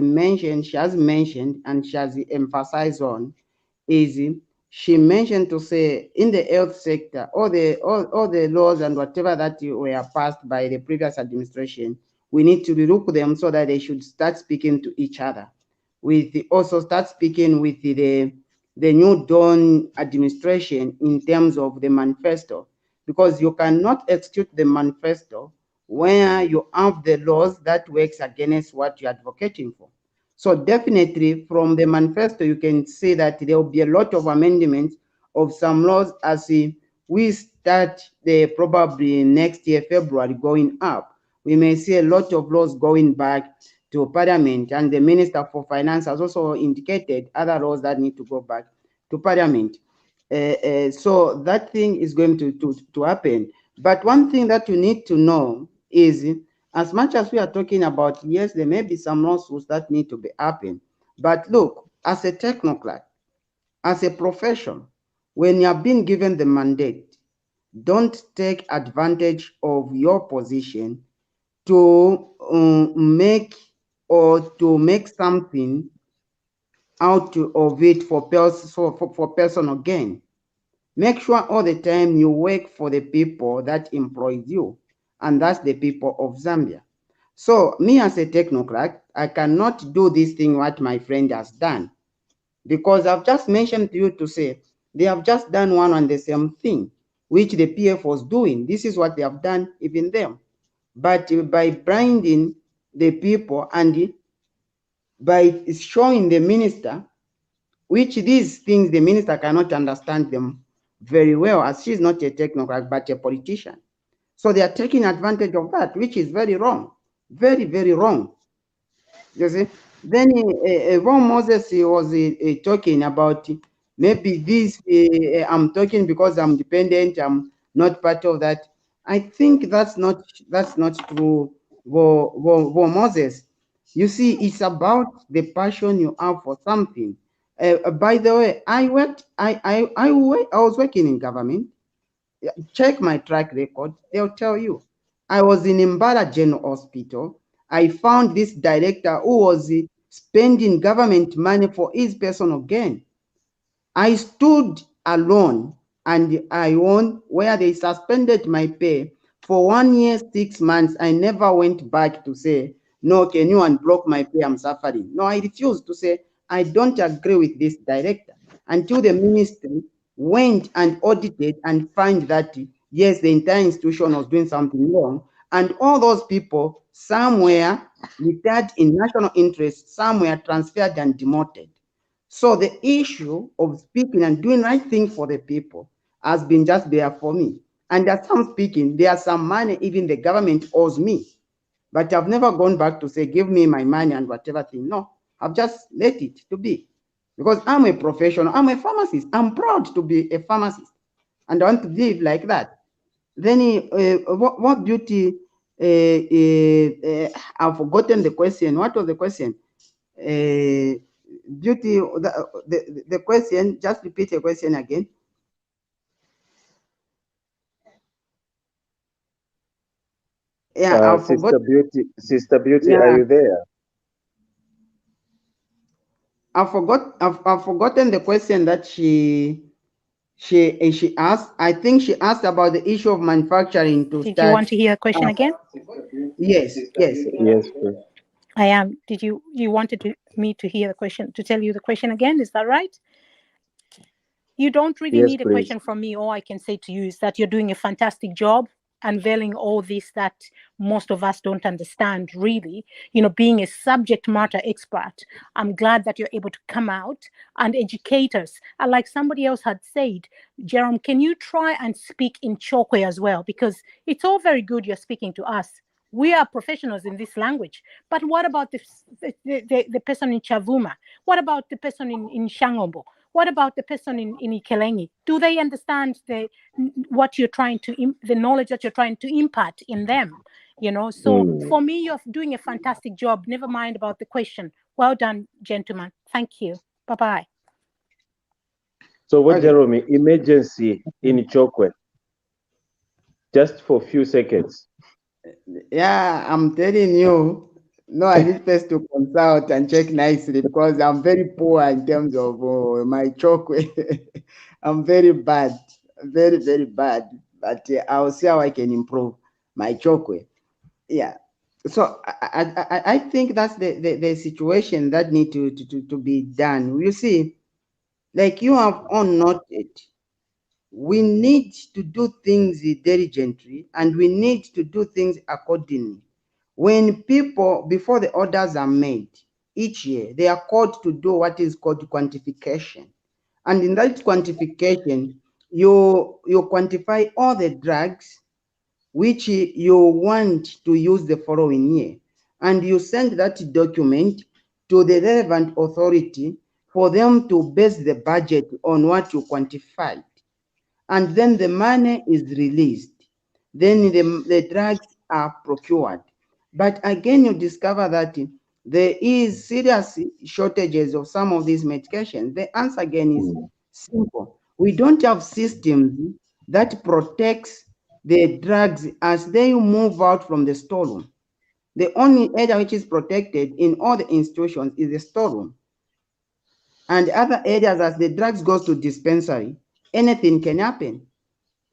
mentioned and she has emphasized on is she mentioned to say in the health sector, all the laws and whatever that were passed by the previous administration, we need to look them so that they should start speaking to each other. with also start speaking with the new Dawn administration in terms of the manifesto, because you cannot execute the manifesto where you have the laws that works against what you're advocating for. So definitely from the manifesto, you can see that there will be a lot of amendments of some laws as we start the probably next year, February, going up. We may see a lot of laws going back to Parliament, and the Minister for Finance has also indicated other laws that need to go back to Parliament. So that thing is going to happen. But one thing that you need to know is, as much as we are talking about, yes, there may be some lawsuits that need to be happen. But look, as a technocrat, as a profession, when you have been given the mandate, don't take advantage of your position to make something out of it for personal gain. Make sure all the time you work for the people that employs you, and that's the people of Zambia. So me as a technocrat, I cannot do this thing what my friend has done, because I've just mentioned to you to say they have just done one and the same thing, which the PF was doing. This is what they have done, even them. But by blinding the people and by showing the minister, which these things the minister cannot understand them very well, as she's not a technocrat but a politician. So they are taking advantage of that, which is very wrong, very, very wrong. You see, then Ron Moses was talking about maybe this. I'm talking because I'm dependent. I'm not part of that. I think that's not true. For Moses, you see, it's about the passion you have for something. By the way, I was working in government. Check my track record, they'll tell you. I was in Mbara General Hospital. I found this director who was spending government money for his personal gain. I stood alone and I won, where they suspended my pay for 1 year, 6 months. I never went back to say, no, can you unblock my pay? I'm suffering. No, I refused to say, I don't agree with this director, until the ministry went and audited and found that, yes, the entire institution was doing something wrong. And all those people, somewhere retired in national interest, somewhere transferred and demoted. So the issue of speaking and doing right thing for the people has been just there for me. And as I'm speaking, there's some money even the government owes me. But I've never gone back to say, give me my money and whatever thing. No, I've just let it to be. Because I'm a professional, I'm a pharmacist. I'm proud to be a pharmacist. And I want to live like that. Then what beauty, I've forgotten the question. What was the question? Beauty, the question, just repeat the question again. Yeah, I forgot. Sister Beauty, Yeah, are you there? I've forgotten the question that she asked. I think she asked about the issue of manufacturing to Did start. you want to hear the question again? Yes, yes. Yes, please. I am. Did you wanted me to hear the question, to tell you the question again? Is that right? You don't really Yes, need a please. question from me. All I can say to you is that you're doing a fantastic job unveiling all this that most of us don't understand, really. You know, being a subject matter expert, I'm glad that you're able to come out and educate us. And like somebody else had said, Jerome, can you try and speak in Chokwe as well? Because it's all very good you're speaking to us. We are professionals in this language. But what about the person in Chavuma? What about the person in Shangombo? What about the person in Ikelengi? Do they understand what you're trying to, the knowledge that you're trying to impart in them? You know, so for me, you're doing a fantastic job. Never mind about the question. Well done, gentlemen. Thank you. Bye-bye. So what, Okay. Jerome, emergency in Chokwe? Just for a few seconds. Yeah, I'm telling you, no, I need first to consult and check nicely, because I'm very poor in terms of my Chokwe. I'm very bad, very, very bad. But I'll see how I can improve my Chokwe. Yeah. So I think that's the situation that need to be done. You see, like you have all noted, we need to do things diligently and we need to do things accordingly. When people, before the orders are made each year, they are called to do what is called quantification. And in that quantification, you quantify all the drugs which you want to use the following year. And you send that document to the relevant authority for them to base the budget on what you quantified. And then the money is released. Then the drugs are procured. But again, you discover that there is serious shortages of some of these medications. The answer again is simple. We don't have systems that protects the drugs as they move out from the storeroom. The only area which is protected in all the institutions is the storeroom. And other areas, as the drugs goes to dispensary, anything can happen.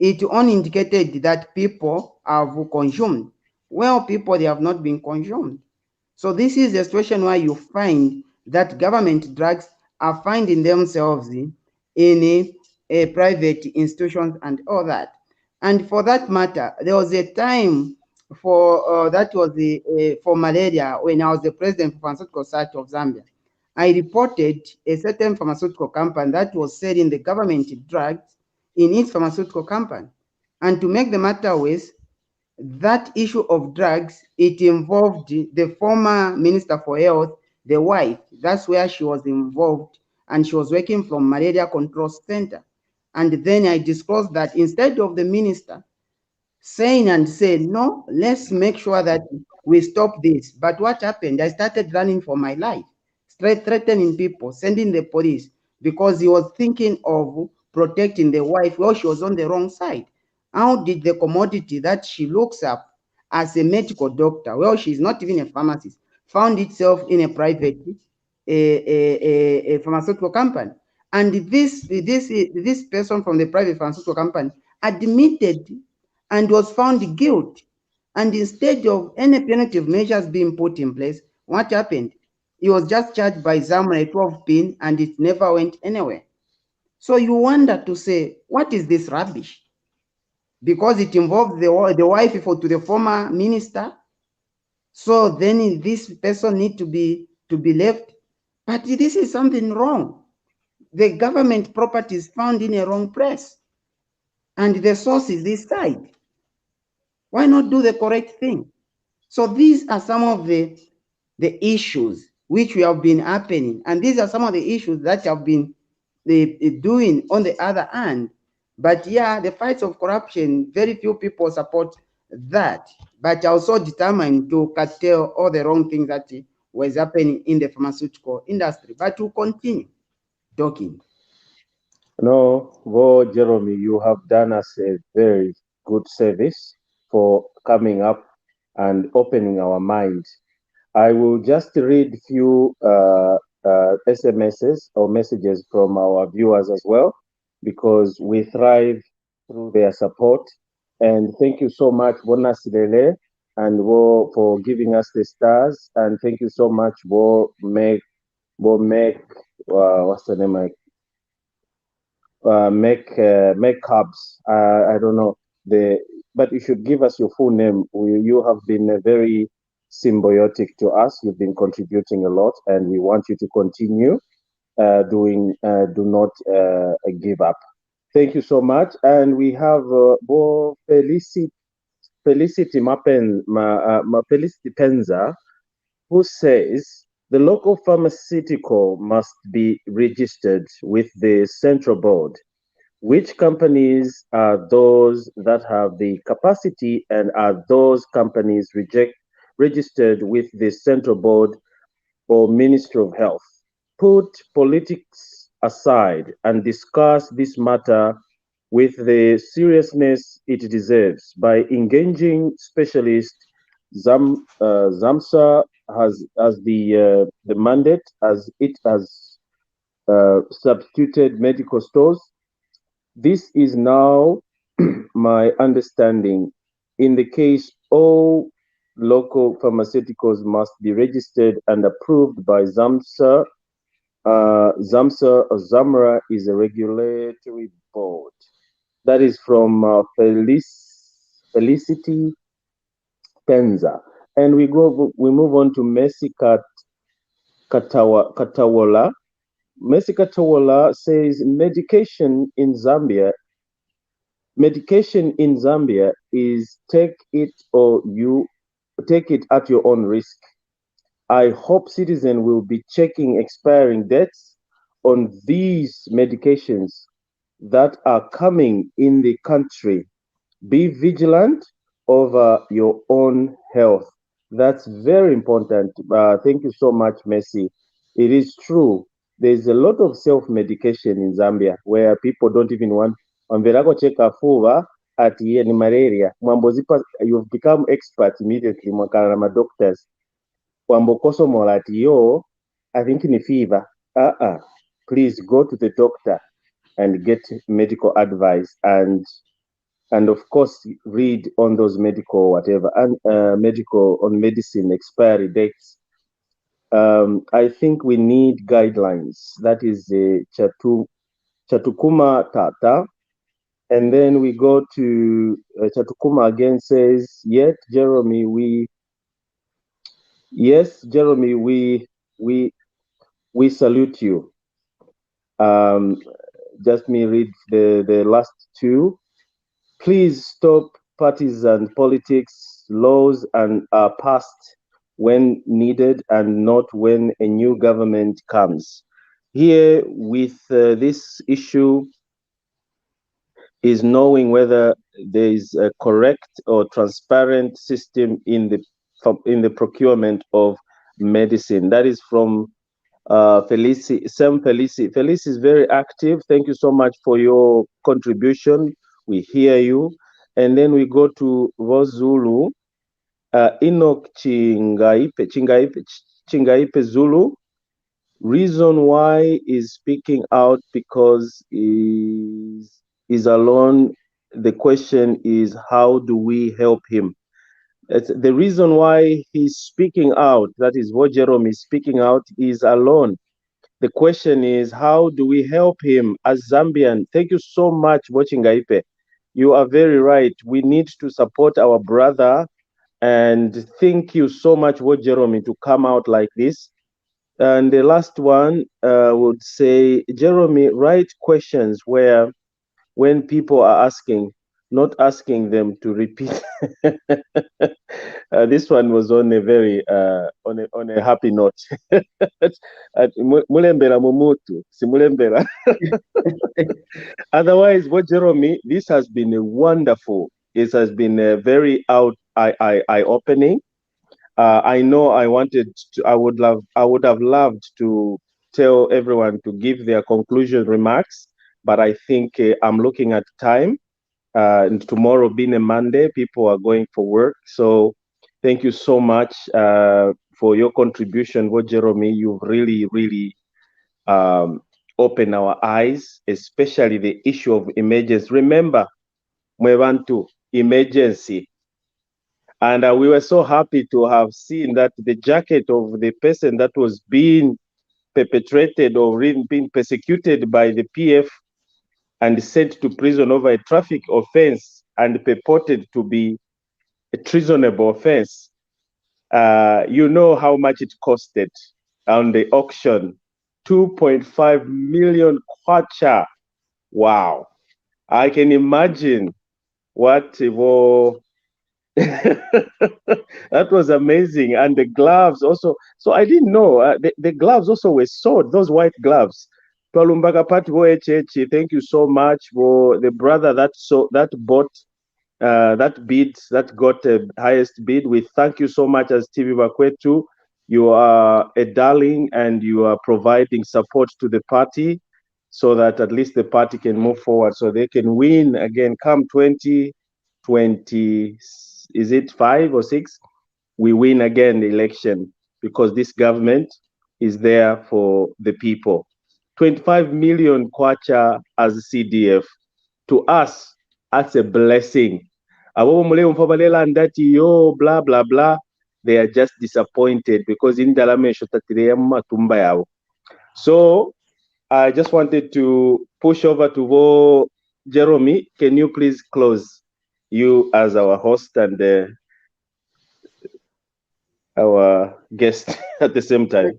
It only indicated that people have consumed. Well, people, they have not been consumed. So this is a situation where you find that government drugs are finding themselves in a private institutions and all that. And for that matter, there was a time for that was for malaria when I was the president of Pharmaceutical Society of Zambia. I reported a certain pharmaceutical company that was selling the government drugs in its pharmaceutical company. And to make the matter worse, that issue of drugs, it involved the former Minister for Health, the wife. That's where she was involved, and she was working from Malaria Control Center. And then I disclosed that instead of the minister saying and said, no, let's make sure that we stop this. But what happened? I started running for my life, threatening people, sending the police, because he was thinking of protecting the wife. Well, she was on the wrong side. How did the commodity that she looks up as a medical doctor, well, she's not even a pharmacist, found itself in a private a pharmaceutical company? And this person from the private pharmaceutical company admitted and was found guilty. And instead of any punitive measures being put in place, what happened? He was just charged by Zamsa 12 pin and it never went anywhere. So you wonder to say, what is this rubbish? Because it involves the wife to the former minister. So then this person need to be left. But this is something wrong. The government property is found in a wrong place. And the source is this side. Why not do the correct thing? So these are some of the issues which we have been happening. And these are some of the issues that have been doing on the other hand. But yeah, the fights of corruption, very few people support that. But also determined to curtail all the wrong things that was happening in the pharmaceutical industry. But to continue talking. No, well, Jeremy, you have done us a very good service for coming up and opening our mind. I will just read few SMSs or messages from our viewers as well, because we thrive through their support. And thank you so much, Bonus Lele, and Wo for giving us the stars. And thank you so much, Bo make, what's the name? Make cubs. I don't know but you should give us your full name. You have been very symbiotic to us. You've been contributing a lot, and we want you to continue doing. Do not give up. Thank you so much. And we have Bo Felicity Felicity Penza, who says the local pharmaceutical must be registered with the central board. Which companies are those that have the capacity, and are those companies registered with the central board or Ministry of Health? Put politics aside and discuss this matter with the seriousness it deserves by engaging specialists. Zamsa has the mandate, as it has substituted medical stores. This is now my understanding. In the case local pharmaceuticals must be registered and approved by Zamsa. Zamsa or Zamra is a regulatory board. That is from Felicity Penza. And we move on to Messi Katawala. Messi Katawala says medication in Zambia is take it at your own risk. I hope citizens will be checking expiring dates on these medications that are coming in the country. Be vigilant over your own health. That's very important. Thank you so much, Messi. It is true. There's a lot of self-medication in Zambia where people don't even want. Amverago check a fuva at ni malaria. Mwambozipa, you've become expert immediately. Mwakarama doctors. Wambokosomola at yo, I think in fever. Please go to the doctor and get medical advice and of course read on those medical whatever and medical on medicine expiry dates. I think we need guidelines. That is Chatukuma Tata. And then we go to Chatukuma again says, Jeremy, we salute you. Just me read the last two. Please stop partisan politics. Laws are passed when needed and not when a new government comes. Here with this issue is knowing whether there is a correct or transparent system in the procurement of medicine. That is from Felici. Felici is very active. Thank you so much for your contribution. We hear you. And then we go to Vozulu. Enoch Chingaipe Zulu. Reason why is speaking out because is alone. The question is, how do we help him? The reason why he's speaking out, that is what Jerome is speaking out, is alone. The question is, how do we help him as Zambian? Thank you so much, Bochingaipe. You are very right. We need to support our brother. And thank you so much, Jeremy, to come out like this. And the last one would say, Jeremy, write questions where when people are asking, not asking them to repeat. This one was on a very on a happy note. Mulembera mumutu, si mulembera. Otherwise, what Jeremy, this has been a wonderful. It has been a very eye-opening. I know I would have loved to tell everyone to give their conclusion remarks, but I think I'm looking at time. And tomorrow being a Monday, people are going for work. So thank you so much for your contribution, Jeremy. You've really, really opened our eyes, especially the issue of emergency. Remember, Mwevantu, emergency. And we were so happy to have seen that the jacket of the person that was being perpetrated or being persecuted by the PF and sent to prison over a traffic offense and purported to be a treasonable offense. You know how much it costed on the auction, 2.5 million kwacha. Wow. I can imagine what that was amazing. And the gloves also. So I didn't know the gloves also were sold, those white gloves. Thank you so much for the brother that bought that bid, that got the highest bid. We thank you so much as TV Bakwetu. You are a darling and you are providing support to the party so that at least the party can move forward so they can win again come 2020. Is it 5 or 6? We win again the election because this government is there for the people. 25 million kwacha as CDF. To us, that's a blessing. abo mule mfabalela ndati yo blah blah blah, they are just disappointed because in dalamesho tatire matumba yao. So I just wanted to push over to Vo Jerome. Can you please close, you as our host and our guest at the same time?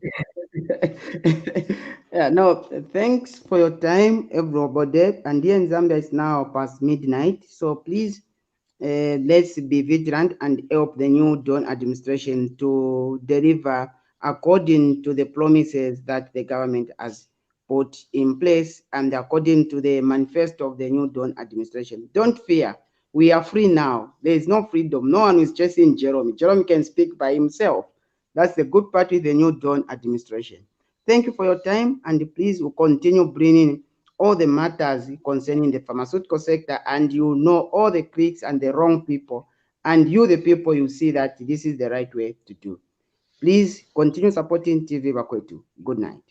Yeah, no, thanks for your time, everybody. And here in Zambia, it's now past midnight. So please, let's be vigilant and help the new Dawn administration to deliver according to the promises that the government has put in place and according to the manifesto of the new Dawn administration. Don't fear. We are free now. There is no freedom. No one is chasing Jerome. Jerome can speak by himself. That's the good part with the new Dawn administration. Thank you for your time, and please we'll continue bringing all the matters concerning the pharmaceutical sector, and you know all the clicks and the wrong people, and you, the people, you see that this is the right way to do. Please continue supporting TV Bakwetu. Good night.